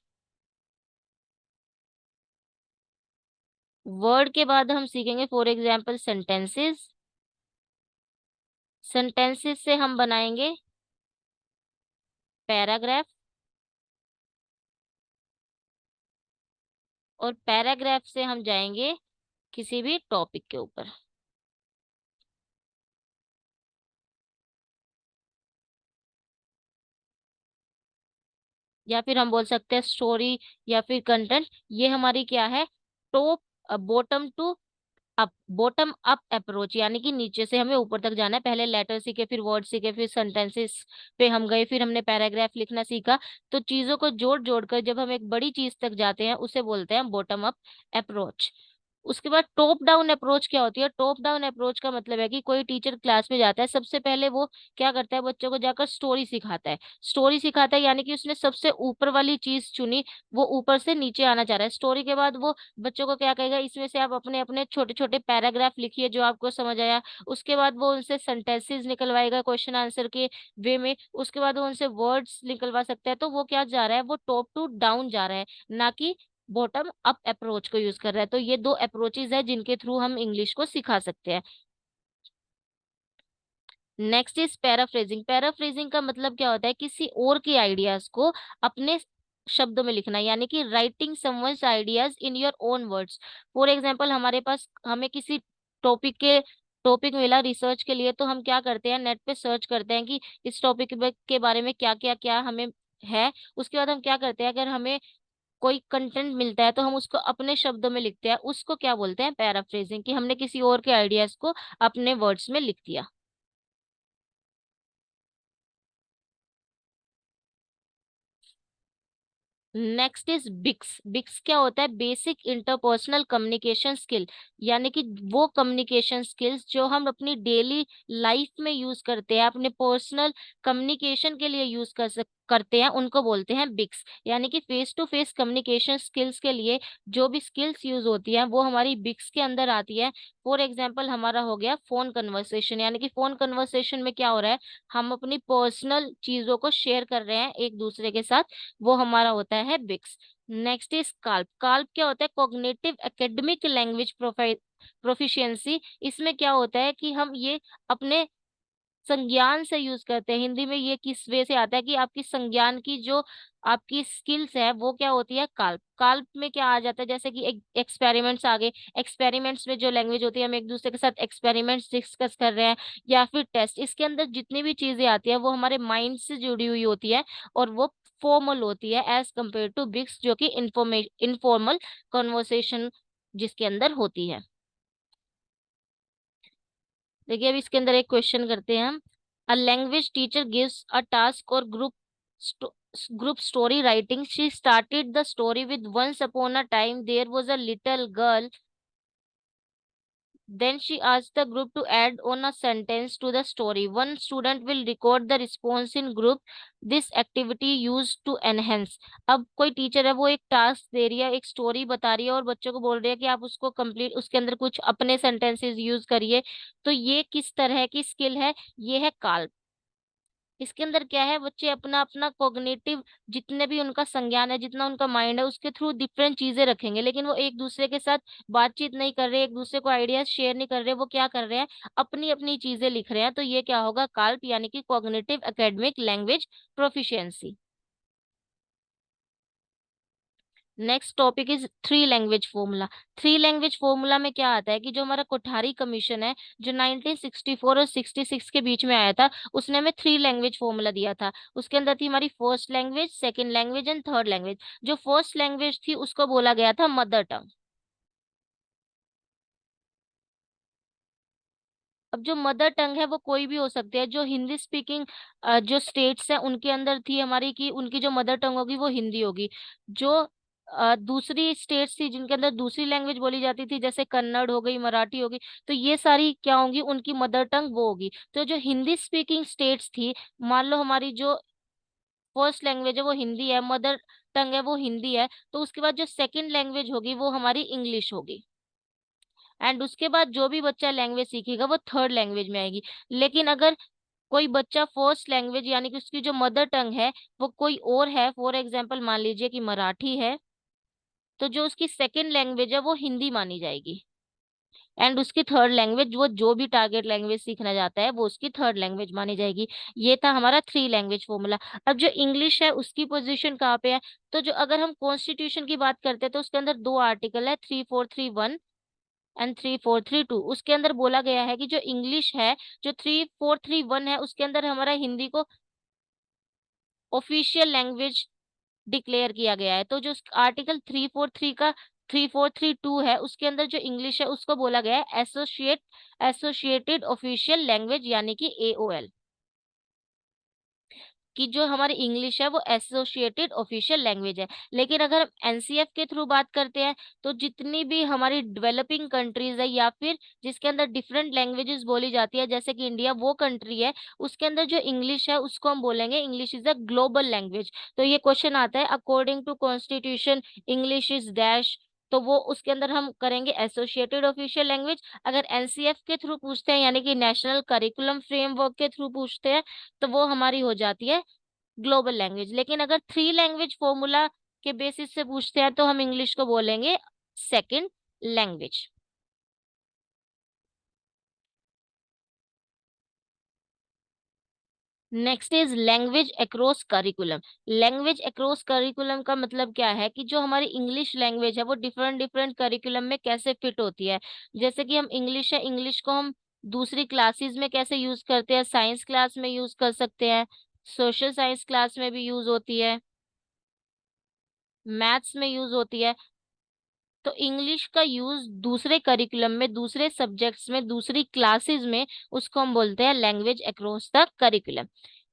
वर्ड के बाद हम सीखेंगे फॉर एग्जाम्पल सेंटेंसेस। सेंटेंसेस से हम बनाएंगे पैराग्राफ, और पैराग्राफ से हम जाएंगे किसी भी टॉपिक के ऊपर। या फिर हम बोल सकते हैं स्टोरी या फिर कंटेंट। ये हमारी क्या है, top bottom to up, bottom up approach, यानी कि नीचे से हमें ऊपर तक जाना है। पहले लेटर सीखे, फिर वर्ड सीखे, फिर सेंटेंसेस पे हम गए, फिर हमने पैराग्राफ लिखना सीखा। तो चीजों को जोड़ जोड़ कर जब हम एक बड़ी चीज तक जाते हैं उसे बोलते हैं बॉटम अप अप्रोच। उसके बाद टॉप डाउन अप्रोच क्या होती है। टॉप डाउन अप्रोच का मतलब है कि कोई टीचर क्लास में जाता है, सबसे पहले वो क्या करता है, बच्चों को जाकर स्टोरी सिखाता है। स्टोरी सिखाता है यानी कि उसने सबसे ऊपर वाली चीज चुनी, वो ऊपर से नीचे आना चाह रहा है। स्टोरी के बाद वो बच्चों को क्या कहेगा, इसमें से आप अपने अपने छोटे छोटे पैराग्राफ लिखिए जो आपको समझ आया। उसके बाद वो उनसे सेंटेंसेस निकलवाएगा क्वेश्चन आंसर के वे में। उसके बाद वो उनसे वर्ड्स निकलवा सकता है। तो वो क्या जा रहा है, वो टॉप टू डाउन जा रहा है, ना कि बॉटम अप अप्रोच को यूज कर रहा है। तो ये दो अप्रोचेज है जिनके थ्रू हम इंग्लिश को सिखा सकते हैं। Next is paraphrasing. पैराफ्रेजिंग का मतलब क्या होता है, किसी और के आइडियाज को अपने शब्दों में लिखना, यानी कि writing someone's ideas in your own words. For example हमारे पास, हमें किसी टॉपिक मिला रिसर्च के लिए, तो हम क्या करते हैं, नेट पे सर्च करते हैं कि इस टॉपिक के बारे में क्या क्या क्या हमें है। उसके बाद हम क्या करते हैं, अगर हमें कोई कंटेंट मिलता है तो हम उसको अपने शब्दों में लिखते हैं। उसको क्या बोलते हैं, पैराफ्रेजिंग, कि हमने किसी और के आइडियाज को अपने वर्ड्स में लिख दिया। Next is बिक्स। बिक्स क्या होता है, बेसिक इंटरपर्सनल कम्युनिकेशन स्किल, यानी कि वो कम्युनिकेशन स्किल्स जो हम अपनी डेली लाइफ में यूज करते हैं, अपने पर्सनल कम्युनिकेशन के लिए यूज करते हैं, उनको बोलते हैं बिक्स। यानी कि face to face communication skills के लिए जो भी स्किल्स यूज होती हैं वो हमारी बिक्स के अंदर आती है। फॉर एग्जाम्पल हमारा हो गया फोन कन्वर्सेशन, यानी कि फोन कन्वर्सेशन में क्या हो रहा है, हम अपनी पर्सनल चीजों को शेयर कर रहे हैं एक दूसरे के साथ, वो हमारा होता है BICS. Next is CALP. CALP क्या होता है, कॉग्निटिव एकेडमिक लैंग्वेज प्रोफिशिएंसी। इसमें क्या होता है कि हम ये अपने संज्ञान से यूज करते हैं। हिंदी में ये किस वे से आता है, कि आपकी संज्ञान की जो आपकी स्किल्स है वो क्या होती है, काल्प। काल्प में क्या आ जाता है, जैसे कि एक्सपेरिमेंट्स आ गए। एक्सपेरिमेंट्स में जो लैंग्वेज होती है, हम एक दूसरे के साथ एक्सपेरिमेंट्स डिस्कस कर रहे हैं, या फिर टेस्ट। इसके अंदर जितनी भी चीजें आती है वो हमारे माइंड से जुड़ी हुई होती है, और वो फॉर्मल होती है एज कम्पेयर टू बिक्स, जो कि इनफॉर्मल कॉन्वर्सेशन जिसके अंदर होती है। देखिए अब इसके अंदर एक क्वेश्चन करते हैं हम। A language teacher gives a task और group story writing. She started the story with once upon a time there was a little girl. Then she asked the group to add on a sentence to the story. One student will record the response in group. This activity used to enhance. अब कोई टीचर है वो एक टास्क दे रही है, एक स्टोरी बता रही है, और बच्चों को बोल रही है कि आप उसको कंप्लीट, उसके अंदर कुछ अपने सेंटेंसेस यूज करिए। तो ये किस तरह की स्किल है, ये है काल्प। इसके अंदर क्या है, बच्चे अपना अपना कॉग्निटिव जितने भी उनका संज्ञान है, जितना उनका माइंड है, उसके थ्रू डिफरेंट चीजें रखेंगे, लेकिन वो एक दूसरे के साथ बातचीत नहीं कर रहे, एक दूसरे को आइडियाज शेयर नहीं कर रहे, वो क्या कर रहे हैं, अपनी अपनी चीजें लिख रहे हैं। तो ये क्या होगा, काल्प यानी कि cognitive academic language proficiency. Next topic is three language formula. Three language formula में क्या आता है कि जो हमारा कोठारी कमीशन है, जो 1964 और 66 के बीच में आया था, उसने हमें थ्री लैंग्वेज फॉर्मूला दिया था। उसके अंदर थी हमारी first language, second language and third language. जो फर्स्ट लैंग्वेज थी उसको बोला गया था मदर टंग। अब जो मदर टंग है वो कोई भी हो सकती है। जो हिंदी स्पीकिंग जो स्टेट्स हैं उनके अंदर थी हमारी की उनकी जो मदर टंग होगी वो हिंदी होगी। जो दूसरी स्टेट्स थी जिनके अंदर दूसरी लैंग्वेज बोली जाती थी, जैसे कन्नड़ हो गई, मराठी हो गई, तो ये सारी क्या होंगी, उनकी मदर टंग वो होगी। तो जो हिंदी स्पीकिंग स्टेट्स थी, मान लो हमारी जो फर्स्ट लैंग्वेज है वो हिंदी है, मदर टंग है वो हिंदी है, तो उसके बाद जो सेकंड लैंग्वेज होगी वो हमारी इंग्लिश होगी। एंड उसके बाद जो भी बच्चा लैंग्वेज सीखेगा वो थर्ड लैंग्वेज में आएगी। लेकिन अगर कोई बच्चा फर्स्ट लैंग्वेज यानी कि उसकी जो मदर टंग है वो कोई और है, फॉर एग्जाम्पल मान लीजिए कि मराठी है, तो जो उसकी सेकंड लैंग्वेज है वो हिंदी मानी जाएगी। एंड उसकी थर्ड लैंग्वेज, वो जो भी टारगेट लैंग्वेज सीखना चाहता है वो उसकी थर्ड लैंग्वेज मानी जाएगी। ये था हमारा थ्री लैंग्वेज फॉर्मूला। अब जो इंग्लिश है उसकी पोजीशन कहाँ पे है, तो जो अगर हम कॉन्स्टिट्यूशन की बात करते हैं तो उसके अंदर दो आर्टिकल है, 3431 एंड 3432। उसके अंदर बोला गया है कि जो इंग्लिश है, जो 3431 है, उसके अंदर हमारा हिंदी को ऑफिशियल लैंग्वेज डिक्लेयर किया गया है। तो जो आर्टिकल 343 का 3432 है, उसके अंदर जो इंग्लिश है उसको बोला गया है एसोसिएटेड ऑफिशियल लैंग्वेज यानी कि एओएल। कि जो हमारी इंग्लिश है वो एसोसिएटेड ऑफिशियल लैंग्वेज है। लेकिन अगर हम एनसीएफ के थ्रू बात करते हैं, तो जितनी भी हमारी डेवलपिंग कंट्रीज है या फिर जिसके अंदर डिफरेंट लैंग्वेजेस बोली जाती है, जैसे कि इंडिया वो कंट्री है, उसके अंदर जो इंग्लिश है उसको हम बोलेंगे English is a global language. तो ये क्वेश्चन आता है according to constitution English is dash, तो वो उसके अंदर हम करेंगे एसोसिएटेड ऑफिशियल लैंग्वेज। अगर एनसीएफ के थ्रू पूछते हैं यानी कि नेशनल करिकुलम फ्रेमवर्क के थ्रू पूछते हैं, तो वो हमारी हो जाती है ग्लोबल लैंग्वेज। लेकिन अगर थ्री लैंग्वेज फॉर्मूला के बेसिस से पूछते हैं तो हम इंग्लिश को बोलेंगे second language. Next is language across curriculum. Language across curriculum का मतलब क्या है कि जो हमारी इंग्लिश लैंग्वेज है वो डिफरेंट डिफरेंट करिकुलम में कैसे फिट होती है। जैसे कि हम इंग्लिश है, इंग्लिश को हम दूसरी क्लासेस में कैसे यूज करते हैं, साइंस क्लास में यूज कर सकते हैं, सोशल साइंस क्लास में भी यूज होती है, मैथ्स में यूज होती है। तो इंग्लिश का यूज दूसरे करिकुलम में, दूसरे सब्जेक्ट्स में, दूसरी क्लासेस में, उसको हम बोलते हैं language across the curriculum.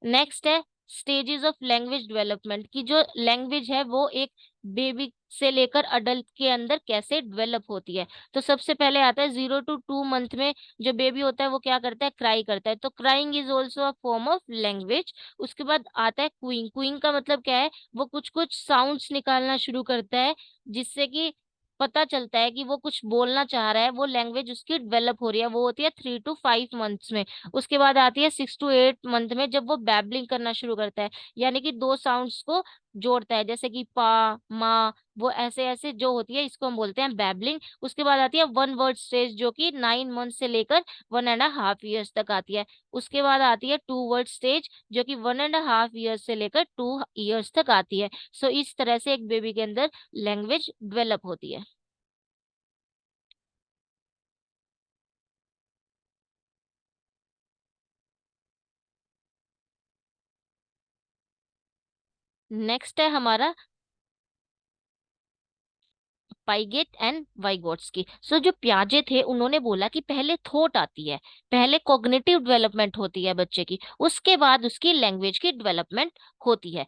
Next है स्टेजेस ऑफ लैंग्वेज डेवलपमेंट, की जो लैंग्वेज है वो एक बेबी से लेकर अडल्ट के अंदर कैसे डेवलप होती है। तो सबसे पहले आता है 0 to 2 मंथ में जो बेबी होता है वो क्या करता है, क्राई करता है, तो crying is also a form of language. उसके बाद आता है क्वीइंग। क्वीइंग का मतलब क्या है, वो कुछ कुछ साउंड्स निकालना शुरू करता है, जिससे कि पता चलता है कि वो कुछ बोलना चाह रहा है, वो लैंग्वेज उसकी डेवलप हो रही है, वो होती है 3 to 5 मंथ्स में। उसके बाद आती है 6 to 8 मंथ में, जब वो बैबलिंग करना शुरू करता है, यानी कि दो साउंड्स को जोड़ता है, जैसे कि पा, मा, वो ऐसे ऐसे जो होती है, इसको हम बोलते हैं बैबलिंग। उसके बाद आती है 1 वर्ड स्टेज, जो कि 9 मंथ से लेकर 1.5 years तक आती है। उसके बाद आती है 2 वर्ड स्टेज, जो कि 1.5 years से लेकर 2 years तक आती है। सो इस तरह से एक बेबी के अंदर लैंग्वेज डेवलप होती है। नेक्स्ट है हमारा पाइगेट एंड वाइगोट्स्की। सो जो प्याजे थे उन्होंने बोला कि पहले थॉट आती है, पहले कॉग्निटिव डेवलपमेंट होती है बच्चे की, उसके बाद उसकी लैंग्वेज की डेवलपमेंट होती है।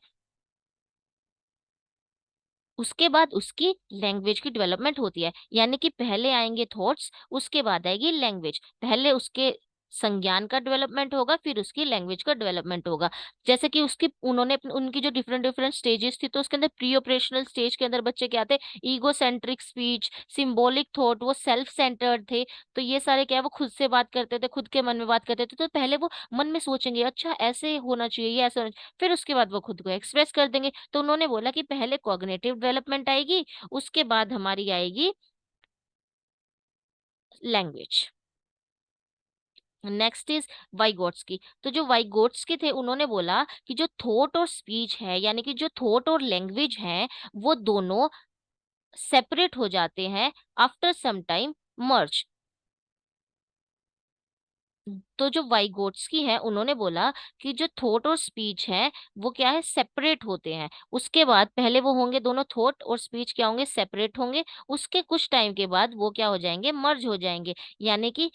उसके बाद उसकी लैंग्वेज की डेवलपमेंट होती है, यानी कि पहले आएंगे थॉट्स, उसके बाद आएगी लैंग्वेज। पहले उसके संज्ञान का डेवलपमेंट होगा, फिर उसकी लैंग्वेज का डेवलपमेंट होगा। जैसे कि उसकी उन्होंने उनकी जो डिफरेंट डिफरेंट स्टेजेस थी, तो उसके अंदर प्री ऑपरेशनल स्टेज के अंदर बच्चे क्या थे, ego centric speech, symbolic thought, वो सेल्फ सेंटर्ड थे। तो ये सारे क्या है, वो खुद से बात करते थे, खुद के मन में बात करते थे। तो पहले वो मन में सोचेंगे, अच्छा ऐसे होना चाहिए, ये ऐसे होना चाहिए, फिर उसके बाद वो खुद को एक्सप्रेस कर देंगे। तो उन्होंने बोला कि पहले कॉग्निटिव डेवलपमेंट आएगी, उसके बाद हमारी आएगी लैंग्वेज। Next is वाइगोट्स्की। तो जो वाइगोट्स्की थे, उन्होंने बोला कि जो थॉट और स्पीच है, यानी कि जो थॉट और लैंग्वेज है, वो दोनों सेपरेट हो जाते हैं आफ्टर सम टाइम मर्ज। तो जो वाइगोट्स्की है, उन्होंने बोला कि जो थॉट और स्पीच है, वो क्या है, सेपरेट होते हैं। उसके बाद पहले वो होंगे दोनों, थॉट और स्पीच क्या होंगे, सेपरेट होंगे। उसके कुछ टाइम के बाद वो क्या हो जाएंगे, मर्ज हो जाएंगे। यानी कि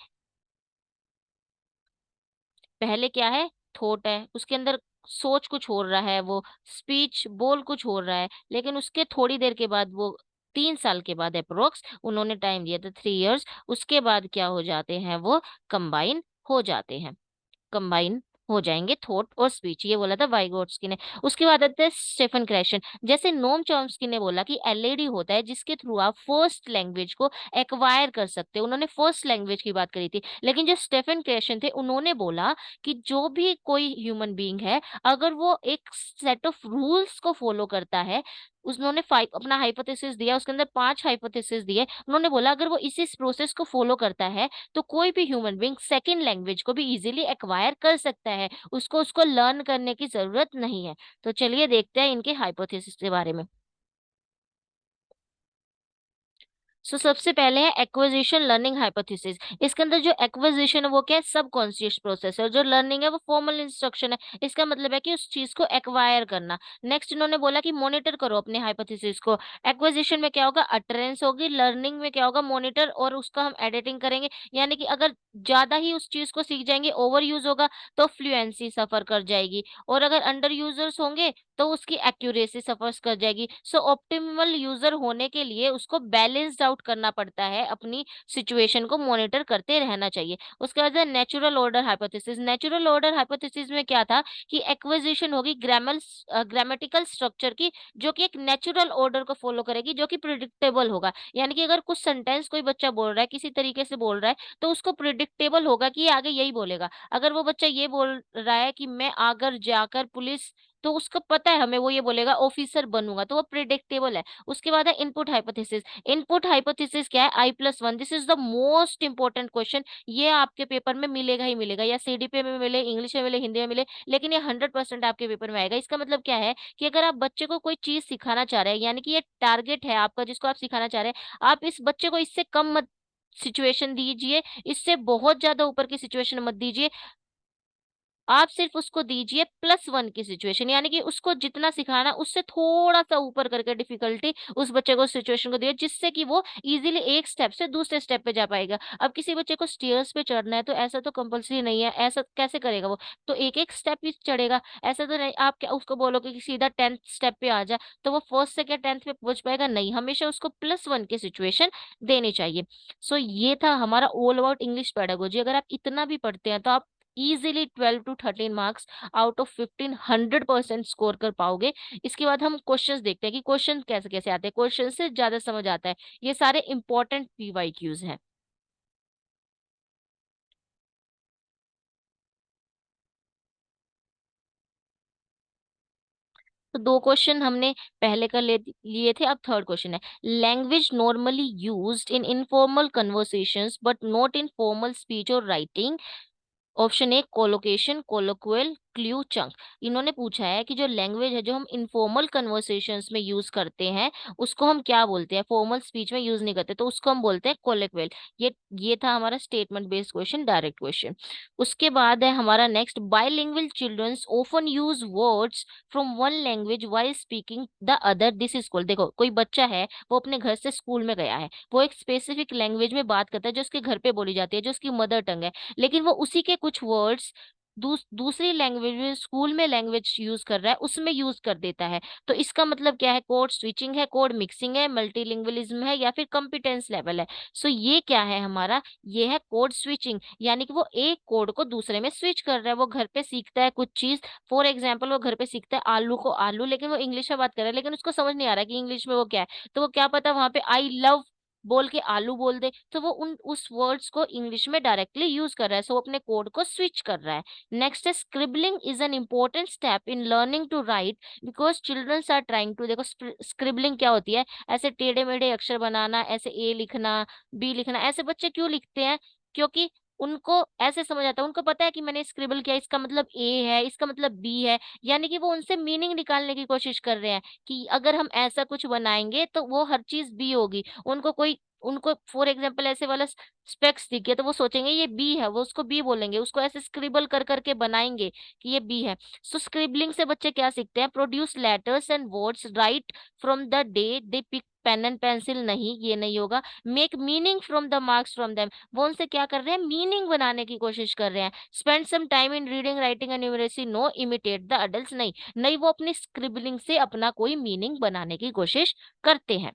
पहले क्या है, थॉट है, उसके अंदर सोच कुछ हो रहा है, वो स्पीच बोल कुछ हो रहा है, लेकिन उसके थोड़ी देर के बाद वो 3 साल के बाद अप्रोक्स, उन्होंने टाइम दिया था 3 इयर्स, उसके बाद क्या हो जाते हैं, वो कंबाइन हो जाते हैं, कंबाइन हो जाएंगे थॉट और स्पीच। ये बोला था वाइगोट्स्की ने। उसके बाद आते हैं स्टेफन क्रैशन। जैसे नोम चॉम्स्की ने बोला कि एलएडी होता है जिसके थ्रू आप फर्स्ट लैंग्वेज को एक्वायर कर सकते हो, उन्होंने फर्स्ट लैंग्वेज की बात करी थी। लेकिन जो स्टेफन क्रैशन थे, उन्होंने बोला कि जो भी कोई ह्यूमन बीइंग है, अगर वो एक सेट ऑफ रूल्स को फॉलो करता है, उन्होंने 5 अपना हाइपोथेसिस दिया, उसके अंदर 5 हाइपोथेसिस दिए। उन्होंने बोला अगर वो इस प्रोसेस को फॉलो करता है, तो कोई भी ह्यूमन बीइंग सेकंड लैंग्वेज को भी इजीली एक्वायर कर सकता है, उसको उसको लर्न करने की जरूरत नहीं है। तो चलिए देखते हैं इनके हाइपोथेसिस के बारे में। सबसे पहले है एक्विजिशन लर्निंग हाइपोथेसिस। इसके अंदर जो एक्विजिशन है वो क्या है, सबकॉन्शियस प्रोसेस है। जो लर्निंग है वो फॉर्मल इंस्ट्रक्शन है, इसका मतलब है कि उस चीज को एक्वायर करना। नेक्स्ट इन्होंने बोला कि मॉनिटर करो अपने हाइपोथेसिस को। एक्विजिशन में क्या होगा, अटरेंस होगी। लर्निंग में क्या होगा, मॉनिटर, और उसका हम एडिटिंग करेंगे। यानी कि अगर ज्यादा ही उस चीज को सीख जाएंगे, ओवर यूज होगा, तो फ्लुएंसी सफर कर जाएगी। और अगर अंडर यूजर्स होंगे, तो उसकी एक्यूरेसी सफर्स कर जाएगी। ऑप्टिमल यूजर होने के लिए उसको बैलेंस्ड आउट करना पड़ता है, अपनी सिचुएशन को मॉनिटर करते रहना चाहिए। उसके बाद है natural order hypothesis. Natural order hypothesis में क्या था कि एक्विजिशन होगी ग्रामेटिकल स्ट्रक्चर की, जो कि एक नेचुरल ऑर्डर को फॉलो करेगी, जो कि प्रिडिक्टेबल होगा। यानी कि अगर कुछ सेंटेंस कोई बच्चा बोल रहा है, किसी तरीके से बोल रहा है, तो उसको प्रिडिक्टेबल होगा कि ये आगे यही बोलेगा। अगर वो बच्चा ये बोल रहा है कि मैं आगर जाकर पुलिस, तो उसको पता है हमें, वो ये बोलेगा ऑफिसर बनूंगा, तो वो प्रिडिक्टेबल है। उसके बाद है इनपुट हाइपोथेसिस। इनपुट हाइपोथेसिस क्या है, I+1। This is the most important question. ये आपके पेपर में मिलेगा ही मिलेगा, या सीडीपी में मिले, इंग्लिश में मिले, हिंदी में मिले, लेकिन ये 100% आपके पेपर में आएगा। इसका मतलब क्या है कि अगर आप बच्चे को कोई चीज सिखाना चाह रहे हैं, यानी कि ये टारगेट है आपका जिसको आप सिखाना चाह रहे हैं, आप इस बच्चे को इससे कम मत सिचुएशन दीजिए, इससे बहुत ज्यादा ऊपर की सिचुएशन मत दीजिए। आप सिर्फ उसको दीजिए +1 की सिचुएशन, यानी कि उसको जितना सिखाना उससे थोड़ा सा ऊपर करके डिफिकल्टी उस बच्चे को सिचुएशन को दिए, जिससे कि वो इजीली एक स्टेप से दूसरे स्टेप पे जा पाएगा। अब किसी बच्चे को स्टेयर्स पे चढ़ना है, तो ऐसा तो कंपलसरी नहीं है, ऐसा कैसे करेगा वो, तो एक एक स्टेप ही चढ़ेगा। ऐसा तो नहीं आप क्या उसको बोलोगे कि सीधा 10th स्टेप पे आ जा, तो वो फर्स्ट से क्या 10th पे पहुंच पाएगा, नहीं, हमेशा उसको +1 की सिचुएशन देनी चाहिए। ये था हमारा ऑल अबाउट इंग्लिश पेडागोजी। अगर आप इतना भी पढ़ते हैं, तो आप easily 12 to 13 marks out of 15 100% score कर पाओगे। इसके बाद हम क्वेश्चंस देखते हैं कि क्वेश्चन कैसे कैसे आते हैं, क्वेश्चन से ज्यादा समझ आता है। ये सारे इंपॉर्टेंट PYQs हैं। तो 2 क्वेश्चन हमने पहले कर लिए थे, अब थर्ड क्वेश्चन है, language normally used in informal conversations but not in formal speech और writing. Option 1 collocation, colloquial, clue, chunk. इन्होंने पूछा है कि जो लैंग्वेज है जो हम इनफॉर्मल कन्वर्सेशंस में यूज करते हैं, उसको हम क्या बोलते हैं, फॉर्मल स्पीच में यूज नहीं करते, तो उसको हम बोलते हैं कोलोक्वल। ये था हमारा statement based question, direct question. उसके बाद है हमारा next, bilingual childrens often use words from one language while speaking the other, this is called. देखो कोई बच्चा है, वो अपने घर से स्कूल में गया है, वो एक स्पेसिफिक लैंग्वेज में बात करता है जो उसके घर पे बोली जाती है, जो उसकी मदर टंग है, लेकिन वो उसी के कुछ वर्ड्स दूसरी लैंग्वेज में, स्कूल में लैंग्वेज यूज कर रहा है उसमें यूज कर देता है। तो इसका मतलब क्या है? कोड स्विचिंग है, कोड मिक्सिंग है, मल्टीलिंगुअलिज्म है, या फिर कॉम्पिटेंस लेवल है। सो ये क्या है हमारा? ये है कोड स्विचिंग, यानी कि वो एक कोड को दूसरे में स्विच कर रहा है। वो घर पे सीखता है कुछ चीज, फॉर एग्जाम्पल वो घर पे सीखता है आलू को आलू, लेकिन वो इंग्लिश में बात कर रहा है, लेकिन उसको समझ नहीं आ रहा कि इंग्लिश में वो क्या है। तो वो क्या पता वहां पे आई लव बोल के आलू बोल दे, तो वो उन उस वर्ड्स को इंग्लिश में डायरेक्टली यूज कर रहा है। सो वो अपने कोड को स्विच कर रहा है। नेक्स्ट है scribbling is an important step in learning to write because childrens are trying to, देखो स्क्रिबलिंग क्या होती है? ऐसे टेढ़े मेढ़े अक्षर बनाना, ऐसे ए लिखना, बी लिखना। ऐसे बच्चे क्यों लिखते हैं? क्योंकि उनको ऐसे समझ आता है, उनको पता है कि मैंने स्क्रिबल किया, इसका मतलब ए है, इसका मतलब बी है। यानी कि वो उनसे मीनिंग निकालने की कोशिश कर रहे हैं कि अगर हम ऐसा कुछ बनाएंगे तो वो हर चीज बी होगी। उनको फॉर एग्जाम्पल ऐसे वाला स्पेक्स दिख गया तो वो सोचेंगे ये बी है, वो उसको बी बोलेंगे, उसको ऐसे स्क्रिबल कर करके बनाएंगे कि ये बी है। सो स्क्रिबलिंग से बच्चे क्या सीखते हैं? Produce letters and words right from the day they pick pen and pencil. नहीं, ये नहीं होगा। Make meaning from the marks from them, वो उनसे क्या कर रहे हैं? मीनिंग बनाने की कोशिश कर रहे हैं। Spend some time in reading writing and numeracy, no imitate the adults. नहीं नहीं, वो अपनी स्क्रिबलिंग से अपना कोई मीनिंग बनाने की कोशिश करते हैं।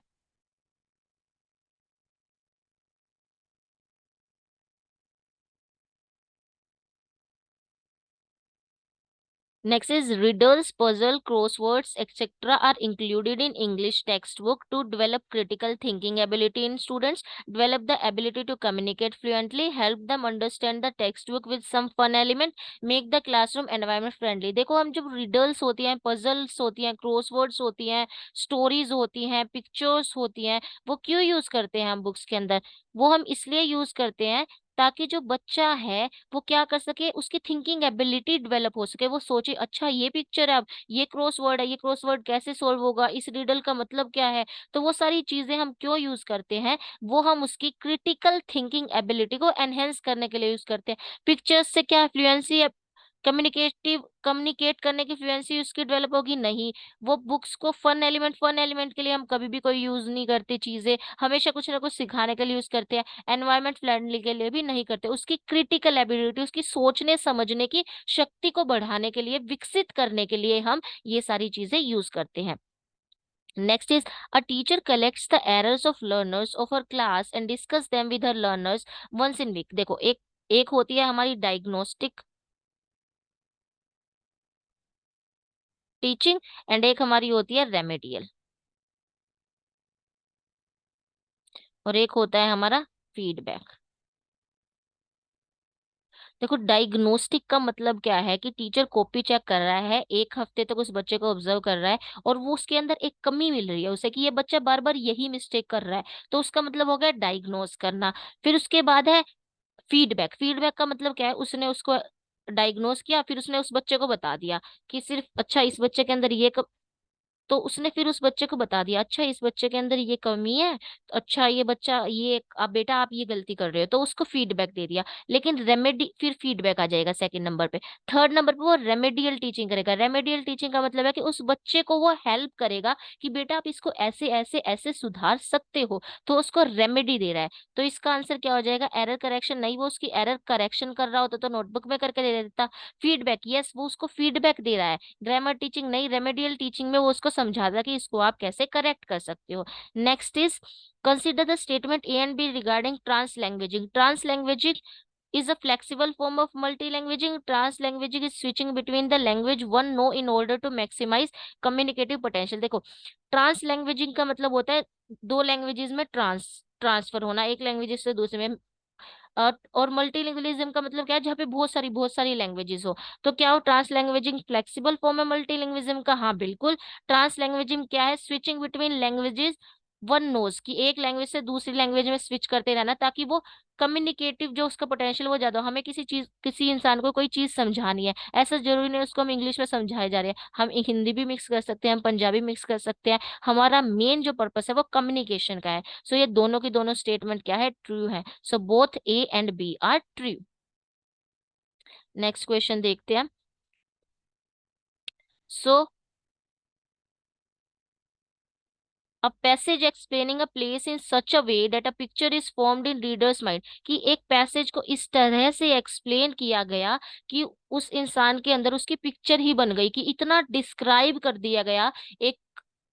Next is riddles, puzzle, crosswords, etc. are included in English textbook to develop critical thinking ability in students, develop the ability to communicate fluently, help them understand the textbook with some fun element, make the classroom environment friendly। देखो हम जब riddles होती हैं, puzzles होती हैं, crosswords होती हैं, stories होती हैं, pictures होती हैं, वो क्यों यूज करते हैं हम बुक्स के अंदर? वो हम इसलिए यूज करते हैं ताकि जो बच्चा है वो क्या कर सके, उसकी थिंकिंग एबिलिटी डेवलप हो सके। वो सोचे अच्छा ये पिक्चर है, अब ये क्रॉसवर्ड है, ये क्रॉसवर्ड कैसे सोल्व होगा, इस रिडल का मतलब क्या है। तो वो सारी चीजें हम क्यों यूज करते हैं? वो हम उसकी क्रिटिकल थिंकिंग एबिलिटी को एनहेंस करने के लिए यूज करते हैं। पिक्चर्स से क्या फ्लुएंसी, कम्युनिकेट करने की फ्लुएंसी उसकी डेवलप होगी? नहीं। वो बुक्स को फन एलिमेंट के लिए हम कभी भी कोई यूज नहीं करते चीजें, हमेशा कुछ ना कुछ सिखाने के लिए यूज करते हैं। एनवायरमेंट फ्रेंडली के लिए भी नहीं करते। उसकी क्रिटिकल एबिलिटी, उसकी सोचने समझने की शक्ति को बढ़ाने के लिए, विकसित करने के लिए हम ये सारी चीजें यूज करते हैं। Next is a teacher collects the errors of learners of her class and discuss them with her learners once in week. देखो एक एक होती है हमारी डायग्नोस्टिक टीचिंग, एंड एक हमारी होती है रेमेडियल, और एक होता है हमारा फीडबैक। देखो डायग्नोस्टिक का मतलब क्या है कि टीचर कॉपी चेक कर रहा है, एक हफ्ते तक उस बच्चे को ऑब्जर्व कर रहा है, और वो उसके अंदर एक कमी मिल रही है उसे कि ये बच्चा बार बार यही मिस्टेक कर रहा है, तो उसका मतलब हो गया डायग्नोस करना। फिर उसके बाद है फीडबैक। फीडबैक का मतलब क्या है? उसने उसको डायग्नोस किया, फिर उसने उस बच्चे को बता दिया कि सिर्फ अच्छा इस बच्चे के अंदर ये, तो उसने फिर उस बच्चे को बता दिया अच्छा इस बच्चे के अंदर ये कमी है, तो अच्छा ये बच्चा ये अब बेटा आप ये गलती कर रहे हो, तो उसको फीडबैक दे दिया। लेकिन रेमेडी फिर फीडबैक आ जाएगा सेकंड नंबर पे। थर्ड नंबर पे वो रेमेडियल टीचिंग करेगा। रेमेडियल टीचिंग का मतलब है कि उस बच्चे को वो हेल्प करेगा कि बेटा आप इसको ऐसे ऐसे ऐसे सुधार सकते हो, तो उसको रेमेडी दे रहा है। तो इसका आंसर क्या हो जाएगा? Error correction. नहीं, वो उसकी एरर करेक्शन कर रहा होता तो नोटबुक में करके दे देता। फीडबैक, यस वो उसको फीडबैक दे रहा है। ग्रामर टीचिंग नहीं, रेमेडियल टीचिंग में वो उसको समझाता कि इसको आप कैसे करेक्ट कर सकते हो। Next is consider the statement A and B regarding translanguaging. Translanguaging is a flexible form of multilanguaging. Translanguaging is switching between the language one know in order to maximize communicative potential। देखो ट्रांस लैंग्वेजिंग का मतलब होता है दो लैंग्वेजेस में ट्रांसफर होना, एक लैंग्वेज से दूसरे में। और मल्टीलिंगुअलिज्म का मतलब क्या है? जहाँ पे बहुत सारी लैंग्वेजेस हो। तो क्या हो ट्रांस लैंग्वेजिंग फ्लेक्सिबल फॉर्म है मल्टीलिंगुअलिज्म का? हाँ बिल्कुल। ट्रांस लैंग्वेजिंग क्या है? Switching between languages one knows, की एक लैंग्वेज से दूसरी लैंग्वेज में स्विच करते रहना ताकि वो कम्युनिकेटिव जो उसका पोटेंशियल वो ज्यादा हो। हमें किसी इंसान को कोई चीज समझानी है, ऐसा जरूरी नहीं है उसको हम इंग्लिश में समझाए जा रहे हैं, हम हिंदी भी मिक्स कर सकते हैं, हम पंजाबी मिक्स कर सकते हैं। हमारा मेन जो पर्पस है वो कम्युनिकेशन का है। सो ये दोनों की दोनों स्टेटमेंट क्या है? ट्रू है। So both A and B are true. Next question देखते हैं। So a passage explaining a place in such a way that a picture is formed in readers mind, कि एक पैसेज को इस तरह से एक्सप्लेन किया गया कि उस इंसान के अंदर उसकी पिक्चर ही बन गई, कि इतना डिस्क्राइब कर दिया गया एक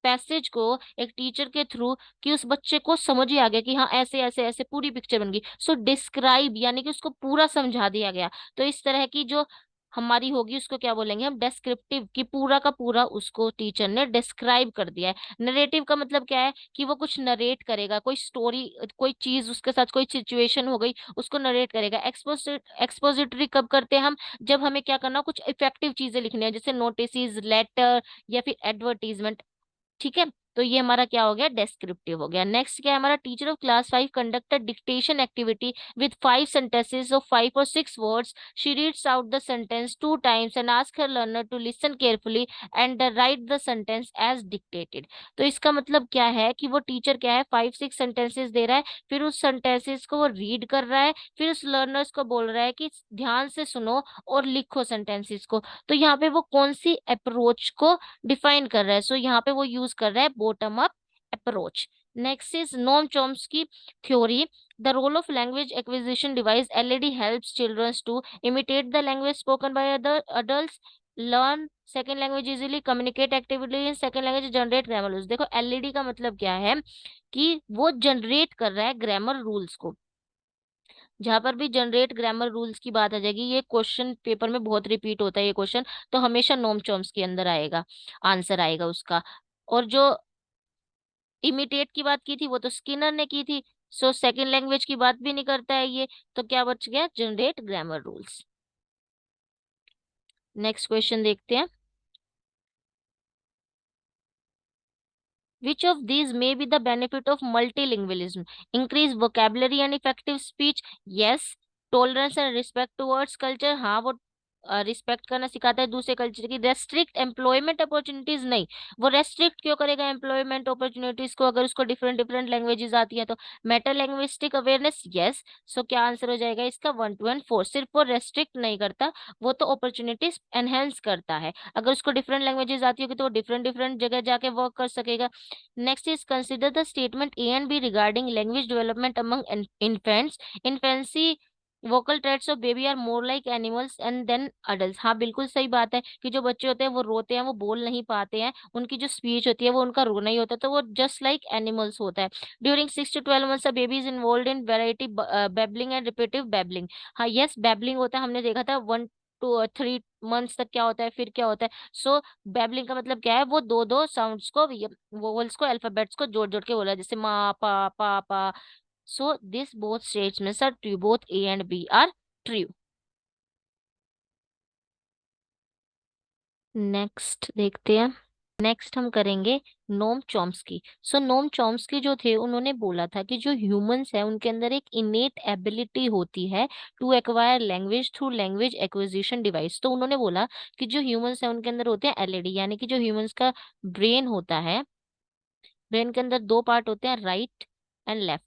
पैसेज को एक टीचर के थ्रू, कि उस बच्चे को समझ ही आ गया कि हाँ ऐसे ऐसे ऐसे पूरी पिक्चर बन गई। सो डिस्क्राइब यानी कि उसको पूरा समझा दिया गया। तो इस तरह की जो हमारी होगी उसको क्या बोलेंगे हम, डेस्क्रिप्टिव, कि पूरा का पूरा उसको टीचर ने डिस्क्राइब कर दिया है। नरेटिव का मतलब क्या है कि वो कुछ नरेट करेगा, कोई स्टोरी, कोई चीज उसके साथ कोई सिचुएशन हो गई उसको नरेट करेगा। एक्सपोजिटरी कब करते हैं हम, जब हमें क्या करना, कुछ इफेक्टिव चीजें लिखनी है, जैसे नोटिस, लेटर या फिर एडवर्टीजमेंट। ठीक है, तो ये हमारा क्या हो गया, डेस्क्रिप्टिव हो गया। नेक्स्ट क्या है हमारा, teacher of class 5 conduct dictation activity with 5 sentences of 5 or 6 words। She reads out the sentence 2 times and ask her learner to listen carefully and write the sentence as dictated. तो इसका मतलब क्या है कि वो टीचर क्या है, 5 6 sentences दे रहा है, फिर उस सेंटेंसेस को वो रीड कर रहा है, फिर उस लर्नर्स को बोल रहा है कि ध्यान से सुनो और लिखो सेंटेंसेस को। तो यहाँ पे वो कौन सी अप्रोच को डिफाइन कर रहा है, सो यहाँ पे वो यूज कर रहा है bottom up approach. Next is Noam Chomsky theory, the role of language acquisition device LED helps childrens to imitate the language spoken by other adults, learn second language easily, communicate actively in second language, generate grammar rules. देखो एलईडी का मतलब क्या है कि वो जनरेट कर रहा है ग्रामर रूल्स को। जहां पर भी जनरेट ग्रामर रूल्स की बात आ जाएगी, ये क्वेश्चन पेपर में बहुत रिपीट होता है ये क्वेश्चन, तो हमेशा नोम चॉम्स के अंदर आएगा, आंसर आएगा उसका। और जो इमिटेट की बात की थी वो तो स्किनर ने की थी, सो सेकंड लैंग्वेज की बात भी नहीं करता है ये, तो क्या बच गया, generate grammar rules. Next question देखते हैं, which of these may be the benefit of multilingualism? Increase vocabulary and effective speech? Yes. Tolerance and respect towards culture? हाँ वो रिस्पेक्ट करना सिखाता है दूसरे कल्चर की। Restrict employment opportunities? नहीं, वो रेस्ट्रिक्ट क्यों करेगा एम्प्लॉयमेंट अपॉर्चुनिटीज को अगर उसको डिफरेंट डिफरेंट लैंग्वेजेस आती है तो। Meta linguistic awareness? यस। सो क्या आंसर हो जाएगा इसका, 1 2 and 4। सिर्फ वो रेस्ट्रिक्ट नहीं करता, वो तो अपॉर्चुनिटीज एनहेंस करता है। अगर उसको डिफरेंट लैंग्वेजेस आती होगी तो वो डिफरेंट डिफरेंट जगह जाके वर्क कर सकेगा। Next is consider the statement A and B regarding language development among infants. Infancy vocal traits of baby are more like animals and then adults। हाँ बिल्कुल सही बात है कि जो बच्चे होते हैं वो रोते हैं, वो बोल नहीं पाते हैं, उनकी जो स्पीच होती है वो उनका रोना ही होता है, तो वो जस्ट लाइक एनिमल्स होता है। During 6 to 12 months a baby is involve in variety babbling and repetitive babbling. हाँ यस, बेबलिंग होता है, हमने देखा था 1 to 3 months तक क्या होता है, फिर क्या होता है। सो बैबलिंग का मतलब क्या है, वो दो दो साउंड्स को, वोवल्स को, अल्फाबेट्स को जोड़ जोड़ के बोला, जैसे मा पा पा पा। So this both statements are true, both A and B are true. Next देखते हैं, नेक्स्ट हम करेंगे नोम चॉम्स्की। सो नोम चॉम्स्की जो थे उन्होंने बोला था कि जो ह्यूमंस है उनके अंदर एक इनेट एबिलिटी होती है to acquire language through language acquisition device. तो उन्होंने बोला कि जो ह्यूमंस है उनके अंदर होते हैं एलईडी, यानी कि जो ह्यूमंस का ब्रेन होता है, ब्रेन के अंदर 2 पार्ट होते हैं, राइट एंड लेफ्ट।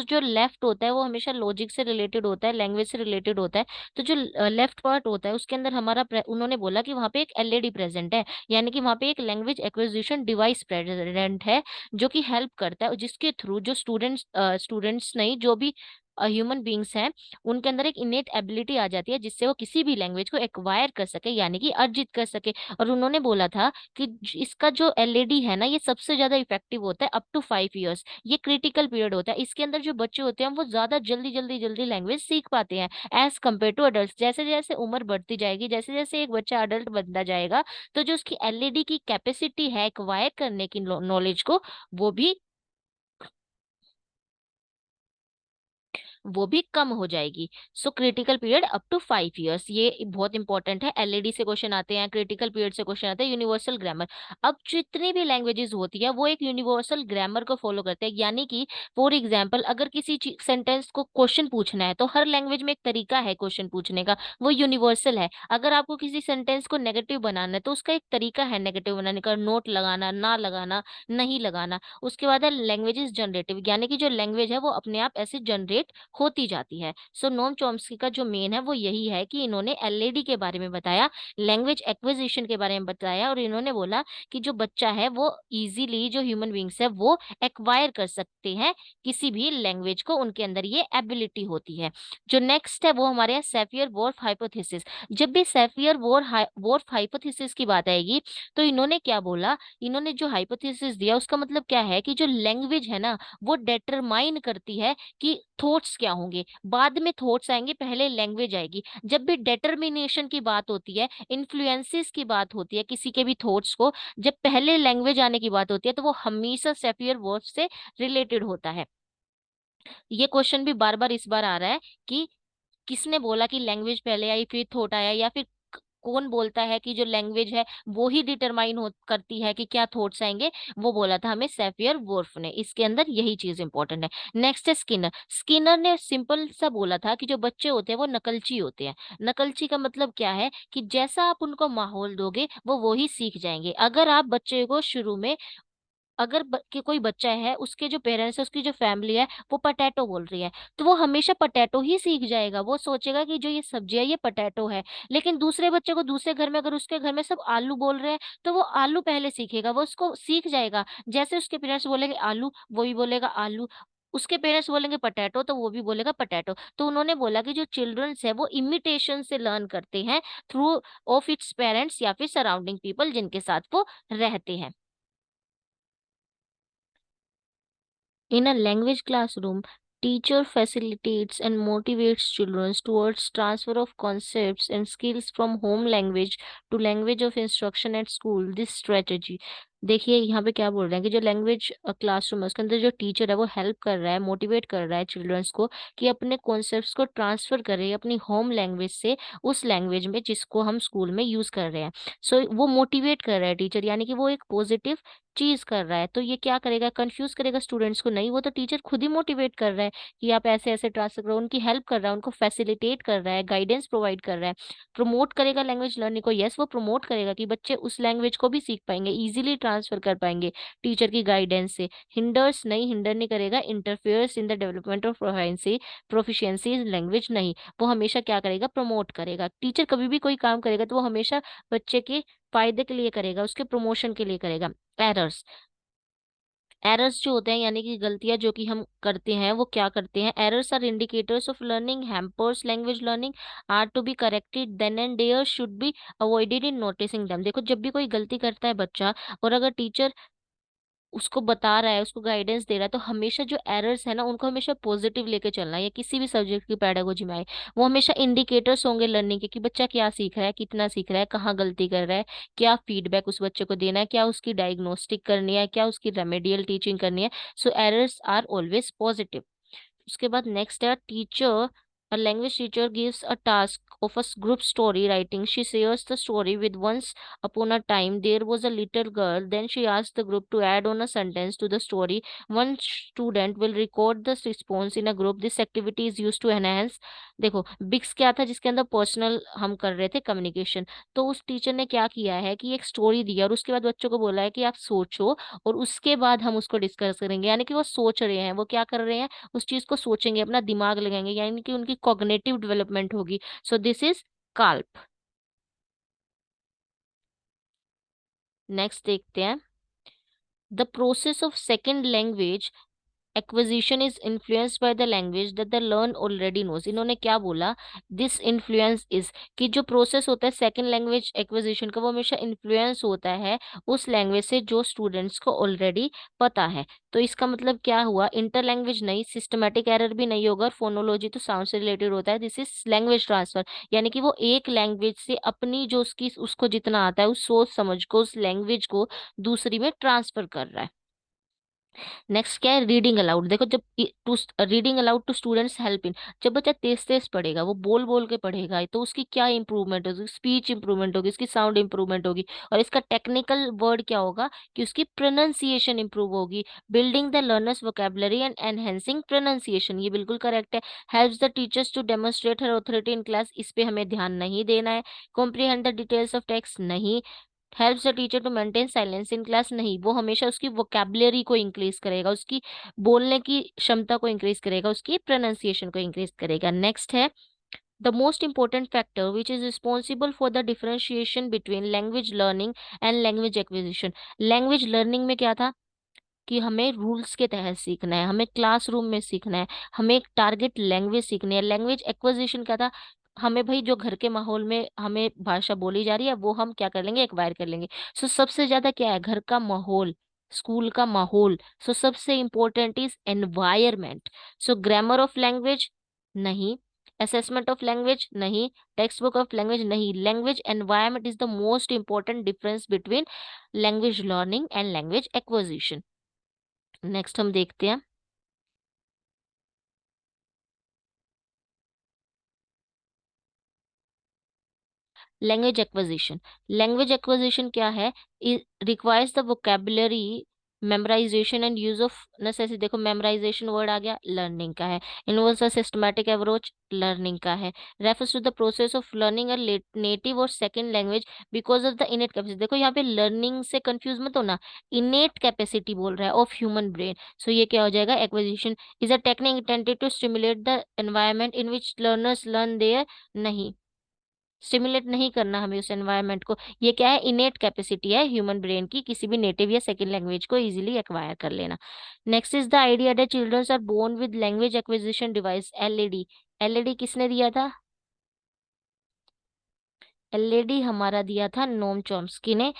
जो लेफ्ट होता है वो हमेशा लॉजिक से रिलेटेड होता है, लैंग्वेज से रिलेटेड होता है। तो जो लेफ्ट पार्ट होता है उसके अंदर हमारा उन्होंने बोला कि वहां पे एक एलईडी प्रेजेंट है, यानी कि वहां पे एक लैंग्वेज एक्विजिशन डिवाइस प्रेजेंट है जो कि हेल्प करता है, जिसके थ्रू जो स्टूडेंट्स नहीं, जो भी ह्यूमन बींग्स हैं उनके अंदर एक इनेट एबिलिटी आ जाती है जिससे वो किसी भी लैंग्वेज को एक्वायर कर सके, यानी कि अर्जित कर सके। और उन्होंने बोला था कि इसका जो एलईडी है ना ये सबसे ज्यादा इफेक्टिव होता है अप टू 5 इयर्स। ये क्रिटिकल पीरियड होता है, इसके अंदर जो बच्चे होते हैं वो ज्यादा जल्दी जल्दी जल्दी लैंग्वेज सीख पाते हैं एज कम्पेयर टू अडल्ट। जैसे जैसे उम्र बढ़ती जाएगी, जैसे जैसे एक बच्चा अडल्ट बनता जाएगा, तो जो उसकी एलईडी की कैपेसिटी है एक्वायर करने की नॉलेज को, वो भी वो भी कम हो जाएगी। So critical period up to 5 years, ये बहुत इंपॉर्टेंट है। एलईडी से क्वेश्चन आते हैं, क्रिटिकल पीरियड से क्वेश्चन आते हैं, यूनिवर्सल ग्रामर। अब जितनी भी लैंग्वेजेस होती है वो एक यूनिवर्सल ग्रामर को फॉलो करते हैं, यानी कि फॉर एग्जाम्पल अगर किसी सेंटेंस को क्वेश्चन पूछना है तो हर लैंग्वेज में एक तरीका है क्वेश्चन पूछने का, वो यूनिवर्सल है। अगर आपको किसी सेंटेंस को नेगेटिव बनाना है तो उसका एक तरीका है नेगेटिव बनाने का, नोट लगाना, ना लगाना, नहीं लगाना। उसके बाद है लैंग्वेज जनरेटिव, यानी कि जो लैंग्वेज है वो अपने आप ऐसे जनरेट होती जाती है। सो नोम चॉम्स्की का जो मेन है वो यही है कि इन्होंने एलएडी के बारे में बताया, लैंग्वेज एक्विजिशन के बारे में बताया, और इन्होंने बोला कि जो बच्चा है वो इजीली, जो ह्यूमन बींग्स है वो एक्वायर कर सकते हैं किसी भी लैंग्वेज को, उनके अंदर ये एबिलिटी होती है। जो नेक्स्ट है वो हमारे यहाँ सेफियर वोर्फ हाइपोथेसिस। जब भी सेफियर वोर्फ हाइपोथेसिस की बात आएगी तो इन्होंने क्या बोला, इन्होंने जो हाइपोथेसिस दिया उसका मतलब क्या है कि जो लैंग्वेज है ना वो डिटरमाइन करती है कि थॉट्स क्या होंगे। बाद में थॉट्स आएंगे, पहले लैंग्वेज आएगी। जब भी डिटर्मिनेशन की बात होती है, इन्फ्लुएंसेस की बात होती है किसी के भी थॉट्स को, जब पहले लैंग्वेज आने की बात होती है तो वो हमेशा सेफियर वर्ब से रिलेटेड होता है। ये क्वेश्चन भी बार बार इस बार आ रहा है कि किसने बोला कि लैंग्वेज पहले आई फिर थॉट आया, या फिर कौन बोलता है कि जो लैंग्वेज है वो ही डिटरमाइन हो करती है कि क्या थॉट्स आएंगे। वो बोला था हमें सेफियर वोर्फ ने, इसके अंदर यही चीज इंपॉर्टेंट है। नेक्स्ट है स्किनर। स्किनर ने सिंपल सा बोला था कि जो बच्चे होते हैं वो नकलची होते हैं। नकलची का मतलब क्या है कि जैसा आप उनको माहौल दोगे वो ही सीख जाएंगे। अगर आप बच्चे को शुरू में, अगर कि कोई बच्चा है, उसके जो पेरेंट्स है, उसकी जो फैमिली है वो पटेटो बोल रही है, तो वो हमेशा पटेटो ही सीख जाएगा। वो सोचेगा कि जो ये सब्जी है ये पटेटो है। लेकिन दूसरे बच्चे को दूसरे घर में, अगर उसके घर में सब आलू बोल रहे हैं तो वो आलू पहले सीखेगा, वो उसको सीख जाएगा। जैसे उसके पेरेंट्स बोलेंगे आलू, वो भी बोलेगा आलू। उसके पेरेंट्स बोलेंगे पटेटो तो वो भी बोलेगा पटेटो। तो उन्होंने बोला कि जो चिल्ड्रंस है वो इमिटेशन से लर्न करते हैं, थ्रू ऑफ इट्स पेरेंट्स या फिर सराउंडिंग पीपल जिनके साथ वो रहते हैं। In a language classroom, teacher facilitates and motivates children towards transfer of concepts and skills from home language to language of instruction at school. This strategy, देखिए यहाँ पे क्या बोल रहे हैं कि जो लैंग्वेज क्लासरूम है उसके अंदर जो टीचर है वो हेल्प कर रहा है, मोटिवेट कर रहा है चिल्ड्रंस को कि अपने कॉन्सेप्ट्स को ट्रांसफर करे अपनी होम लैंग्वेज से उस लैंग्वेज में जिसको हम स्कूल में यूज कर रहे हैं। सो वो मोटिवेट कर रहा है टीचर, यानी कि वो एक पॉजिटिव चीज कर रहा है। तो ये क्या करेगा, कंफ्यूज करेगा स्टूडेंट्स को नहीं, वो तो टीचर खुद ही मोटिवेट कर रहा है कि आप ऐसे ऐसे ट्रांसफर करो, उनकी हेल्प कर रहा है, उनको फैसिलिटेट कर रहा है, गाइडेंस प्रोवाइड कर रहा है। प्रमोट करेगा लैंग्वेज लर्निंग को, यस वो प्रमोट करेगा कि बच्चे उस लैंग्वेज को भी सीख पाएंगे, इजीली ट्रांसफर कर पाएंगे टीचर की गाइडेंस से। हिंडर नहीं करेगा, interferes in the development of proficiency in language नहीं, वो हमेशा क्या करेगा, प्रमोट करेगा। टीचर कभी भी कोई काम करेगा तो वो हमेशा बच्चे के फायदे के लिए करेगा, उसके प्रमोशन के लिए करेगा। एरर्स, एरर्स जो होते हैं यानी कि गलतियां जो कि हम करते हैं, वो क्या करते हैं, errors are indicators of learning, hampers language learning, are to be corrected then and there should be avoided in noticing them. देखो जब भी कोई गलती करता है बच्चा, और अगर टीचर उसको बता रहा है, उसको गाइडेंस दे रहा है, तो हमेशा जो एरर्स है ना उनको हमेशा पॉजिटिव लेके चलना है। या किसी भी सब्जेक्ट की पेडागोजी में आए, वो हमेशा इंडिकेटर्स होंगे लर्निंग के कि बच्चा क्या सीख रहा है, कितना सीख रहा है, कहाँ गलती कर रहा है, क्या फीडबैक उस बच्चे को देना है, क्या उसकी डायग्नोस्टिक करनी है, क्या उसकी रेमेडियल टीचिंग करनी है। सो एरर्स आर ऑलवेज पॉजिटिव। उसके बाद नेक्स्ट है teacher. A language teacher gives a task of a group story writing. She shares the story with once upon a time there was a little girl. Then she asks the group to add on a sentence to the story. One student will record the response in a group. This activity is used to enhance. देखो बिक्स क्या था जिसके अंदर पर्सनल हम कर रहे थे कम्युनिकेशन। तो उस टीचर ने क्या किया है कि एक स्टोरी दिया और उसके बाद बच्चों को बोला है कि आप सोचो और उसके बाद हम उसको डिस्कस करेंगे। यानी कि वो सोच रहे हैं, वो क्या कर रहे हैं, उस चीज को सोचेंगे, अपना दिमाग लगाएंगे, यानी कि उनकी कॉग्निटिव डेवलपमेंट होगी। So this is CALP. Next देखते हैं, the process of second language acquisition is influenced by the language that the learn already knows. इन्होंने क्या बोला, दिस इन्फ्लुएंस इज, कि जो प्रोसेस होता है सेकंड लैंग्वेज एक्विजिशन का वो हमेशा इन्फ्लुएंस होता है उस लैंग्वेज से जो स्टूडेंट्स को ऑलरेडी पता है। तो इसका मतलब क्या हुआ, इंटर लैंग्वेज नहीं, सिस्टमेटिक एरर भी नहीं होगा, और फोनोलॉजी तो साउंड से रिलेटेड होता है। दिस इज लैंग्वेज ट्रांसफर, यानी कि वो एक लैंग्वेज से अपनी जो उसकी उसको जितना आता है उस सोच समझ को, उस लैंग्वेज को दूसरी में ट्रांसफर कर रहा है। नेक्स्ट क्या है, रीडिंग अलाउड। देखो जब to reading aloud to students help in, जब बच्चा तेज तेज पढ़ेगा, वो बोल बोल के पढ़ेगा, तो उसकी क्या इंप्रूवमेंट होगी, स्पीच इंप्रूवमेंट होगी, उसकी साउंड इंप्रूवमेंट होगी। और इसका टेक्निकल वर्ड क्या होगा कि उसकी प्रोनाउंसिएशन इंप्रूव होगी। Building the learners vocabulary and enhancing pronunciation, ये बिल्कुल करेक्ट है। Helps the teachers to demonstrate her authority in class, इस पे हमें ध्यान नहीं देना है। Comprehend the details of text, नहीं। Helps the teacher to maintain silence in class, नहीं, वो हमेशा उसकी वोकेबलरी को इंक्रीज करेगा, उसकी बोलने की क्षमता को इंक्रीज करेगा, उसकी प्रोनाउंसिएशन को इंक्रीज करेगा। नेक्स्ट है the most important factor which is responsible for the differentiation between language learning and language acquisition. Language learning में क्या था कि हमें रूल्स के तहत सीखना है, हमें क्लासरूम में सीखना है, हमें एक टारगेट लैंग्वेज सीखनी है। लैंग्वेज एक्विजिशन क्या था, हमें भाई जो घर के माहौल में हमें भाषा बोली जा रही है वो हम क्या कर लेंगे, एक्वायर कर लेंगे। सो सबसे ज्यादा क्या है, घर का माहौल, स्कूल का माहौल। सो सबसे important is environment. So grammar of language नहीं, असेसमेंट ऑफ लैंग्वेज नहीं, टेक्स्ट बुक ऑफ लैंग्वेज नहीं, language environment is the most important difference between language learning and language acquisition. Next हम देखते हैं लैंग्वेज एक्विजिशन। लैंग्वेज एक्विजिशन क्या है, requires the vocabulary memorization and use of necessity. देखो मेमोराइजेशन वर्ड आ गया, लर्निंग का है। Involves a systematic approach, learning का है। Refers to the process of learning a native और second language because of the innate capacity. देखो यहाँ पे लर्निंग से कंफ्यूज मत होना, इनेट कैपेसिटी बोल रहा है ऑफ ह्यूमन ब्रेन। सो ये क्या हो जाएगा, acquisition is a technique intended to stimulate the environment in which learners learn there, नहीं, स्टिमुलेट नहीं करना हमें उस एनवायरनमेंट को। ये क्या है, इनेट कैपेसिटी है ह्यूमन ब्रेन की किसी भी नेटिव या सेकंड लैंग्वेज को इजीली एक्वायर कर लेना। Next is the idea that childrens are born with language acquisition device, LED. LED किसने दिया था, एलईडी हमारा दिया था नोम चॉम्स्की ने।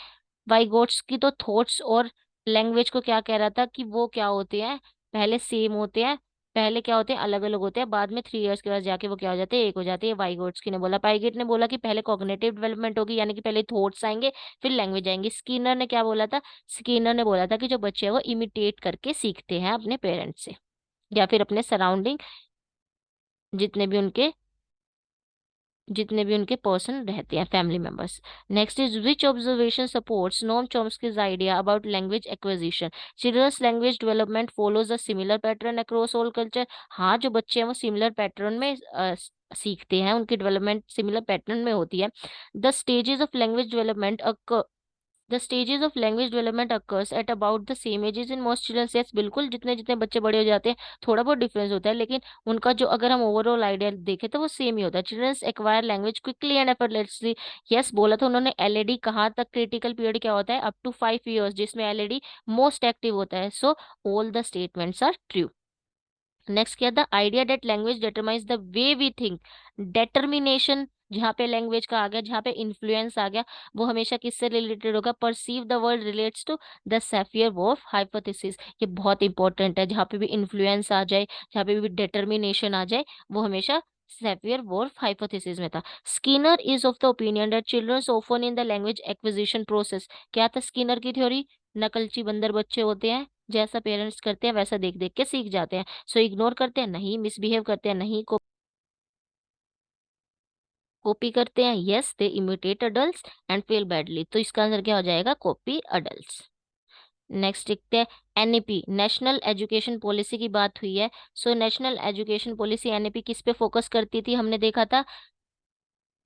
वाइगोट्स्की तो थॉट्स और लैंग्वेज को क्या कह रहा था कि वो क्या होते हैं, पहले सेम होते हैं, पहले क्या होते हैं, अलग अलग होते हैं, बाद में 3 इयर्स के बाद जाके वो क्या हो जाते हैं, एक हो जाते हैं। वाइगोट्स्की ने बोला। पाइगेट ने बोला कि पहले कॉग्निटिव डेवलपमेंट होगी, यानी कि पहले थॉट्स आएंगे फिर लैंग्वेज आएंगी। स्किनर ने क्या बोला था, स्किनर ने बोला था कि जो बच्चे हैं वो इमिटेट करके सीखते हैं अपने पेरेंट्स से या फिर अपने सराउंडिंग, जितने भी उनके जितने भी उनके पर्सन रहते हैं, family members. Next is which observation supports Noam Chomsky's idea about language acquisition. Children's language development follows a similar pattern across all culture. हाँ, जो बच्चे हैं वो सिमिलर पैटर्न में सीखते हैं, उनकी डेवलपमेंट सिमिलर पैटर्न में होती है। The stages of language development the stages of language development occurs at about the same ages in most childrens. Yes, बिल्कुल, जितने जितने बच्चे बड़े हो जाते हैं थोड़ा बहुत डिफरेंस होता है, लेकिन उनका जो अगर हम ओवरऑल आइडिया देखें तो वो सेम ही होता है। Childrens acquire language quickly and effortlessly. Yes, बोला था उन्होंने। एलईडी कहाँ तक क्रिटिकल पीरियड क्या होता है, अप टू 5 इयर्स, जिसमें एलईडी मोस्ट एक्टिव होता है। So all the statements are true. Next क्या था, idea that language determines the way we think. Determination जहाँ पे लैंग्वेज का आ गया, जहाँ पे इन्फ्लुएंस आ गया, वो हमेशा किससे रिलेटेड होगा, perceive the world relates to the Sapir Whorf hypothesis. ये बहुत इंपॉर्टेंट है, जहाँ पे भी इन्फ्लुएंस आ जाए, जहाँ पे भी डिटर्मिनेशन आ जाए, वो हमेशा सेफियर वॉल्फ हाइपोथेसिस में था। Skinner is of the opinion that childrens often in the language acquisition process. क्या था स्किनर की थ्योरी, नकलची बंदर बच्चे होते हैं, जैसा पेरेंट्स करते हैं वैसा देख देख के सीख जाते हैं। सो इग्नोर करते हैं नहीं, मिसबिहेव करते हैं नहीं, कॉपी करते हैं yes, they imitate adults and fail badly. तो इसका आंसर क्या हो जाएगा, कॉपी अडल्ट्स। नेक्स्ट देखते हैं एनईपी, नेशनल एजुकेशन पॉलिसी की बात हुई है। So national education policy NEP किस पे फोकस करती थी, हमने देखा था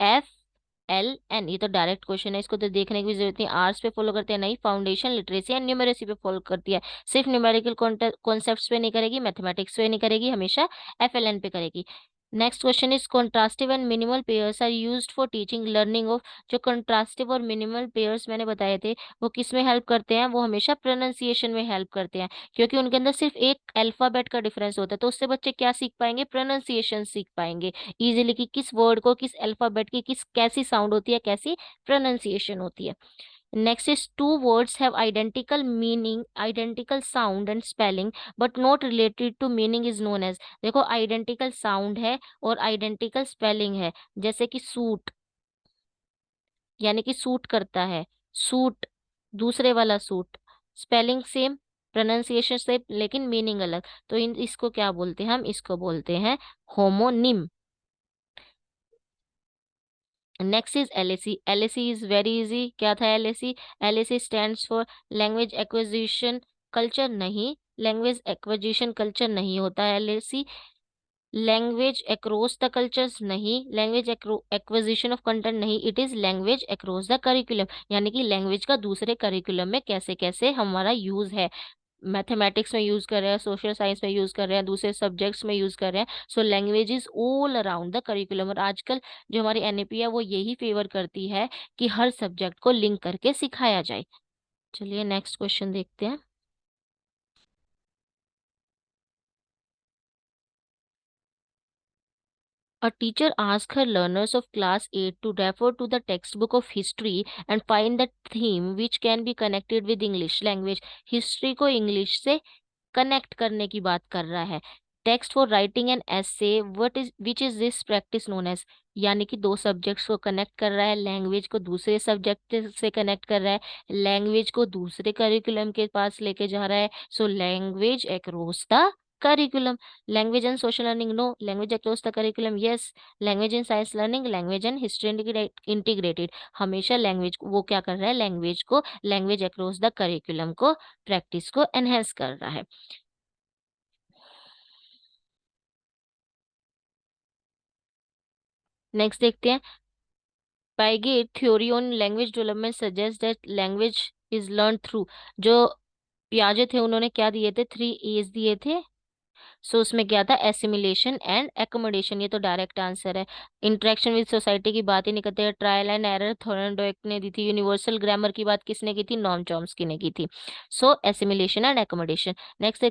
FLN। ये तो डायरेक्ट क्वेश्चन है, इसको तो देखने की भी जरूरत नहीं। आर्ट्स पे फॉलो करते हैं नहीं, फाउंडेशन लिटरेसी एंड न्यूमरेसी पे फॉलो करती है। सिर्फ न्यूमेरिकल कॉन्सेप्ट्स पे नहीं करेगी, मैथमेटिक्स पे नहीं करेगी, हमेशा FLN पे करेगी। Next question is contrastive and minimal pairs are used for teaching learning of. जो कॉन्ट्रास्टिव और मिनिमल पेयर्स मैंने बताए थे वो किस में हेल्प करते हैं, वो हमेशा प्रोनाउंसिएशन में हेल्प करते हैं, क्योंकि उनके अंदर सिर्फ एक अल्फाबेट का डिफरेंस होता है। तो उससे बच्चे क्या सीख पाएंगे, प्रोनाउंसिएशन सीख पाएंगे इजीली, कि किस वर्ड को किस अल्फाबेट की किस कैसी साउंड होती है, कैसी प्रोनाउंसिएशन होती है। Next is two words have identical meaning, identical sound and spelling but not related to meaning is known as. देखो आइडेंटिकल साउंड है और आइडेंटिकल स्पेलिंग है, जैसे कि सूट, यानी कि सूट करता है, सूट, दूसरे वाला suit, spelling same, pronunciation same, लेकिन मीनिंग अलग। तो इन इसको क्या बोलते हैं, हम इसको बोलते हैं homonym. Next is LAC। LAC is very easy. क्या था LAC, LAC stands for language acquisition culture, नहीं, लैंग्वेज एक्विजिशन कल्चर नहीं होता है LAC। Language across the cultures नहीं, लैंग्वेज एक्विजिशन ऑफ कंटेंट नहीं, it is language across the curriculum, यानी कि लैंग्वेज का दूसरे करिकुलम में कैसे कैसे हमारा यूज है। मैथमेटिक्स में यूज कर रहे हैं, सोशल साइंस में यूज कर रहे हैं, दूसरे सब्जेक्ट्स में यूज कर रहे हैं। So language is all around the curriculum. और आजकल जो हमारी एनईपी है वो यही फेवर करती है कि हर सब्जेक्ट को लिंक करके सिखाया जाए। चलिए नेक्स्ट क्वेश्चन देखते हैं। A teacher asked her learners of class 8 to refer to the textbook of history and find the theme which can be connected with English language. History को English से कनेक्ट करने की बात कर रहा है। Text for writing an essay, what is which is this practice known as, यानी कि दो सब्जेक्ट्स को कनेक्ट कर रहा है, लैंग्वेज को दूसरे सब्जेक्ट से कनेक्ट कर रहा है, लैंग्वेज को दूसरे करिकुलम के पास लेके जा रहा है। So language across the curriculum. Language and social learning, no. Language across the curriculum, yes. Language in science learning, language and history integrated, हमेशा लैंग्वेज वो क्या कर रहा है, लैंग्वेज को, लैंग्वेज अक्रॉस द करिकुलम को, प्रैक्टिस को एनहेंस कर रहा है। नेक्स्ट देखते हैं। Piaget theory on language development suggest that language is learn through, जो पियाजे थे उन्होंने क्या दिए थे, 3 A's दिए थे। सो उसमें क्या था, एसिमिलेशन एंड एकोमोडेशन, ये तो डायरेक्ट आंसर है। इंटरेक्शन विद सोसाइटी की बात ही नहीं करते, ट्रायल एंड एरर थॉर्नडाइक ने दी थी। यूनिवर्सल ग्रामर की बात किसने की थी, नॉम चॉम्स्की ने की थी। सो एसिमिलेशन एंड एकोमोडेशन। नेक्स्ट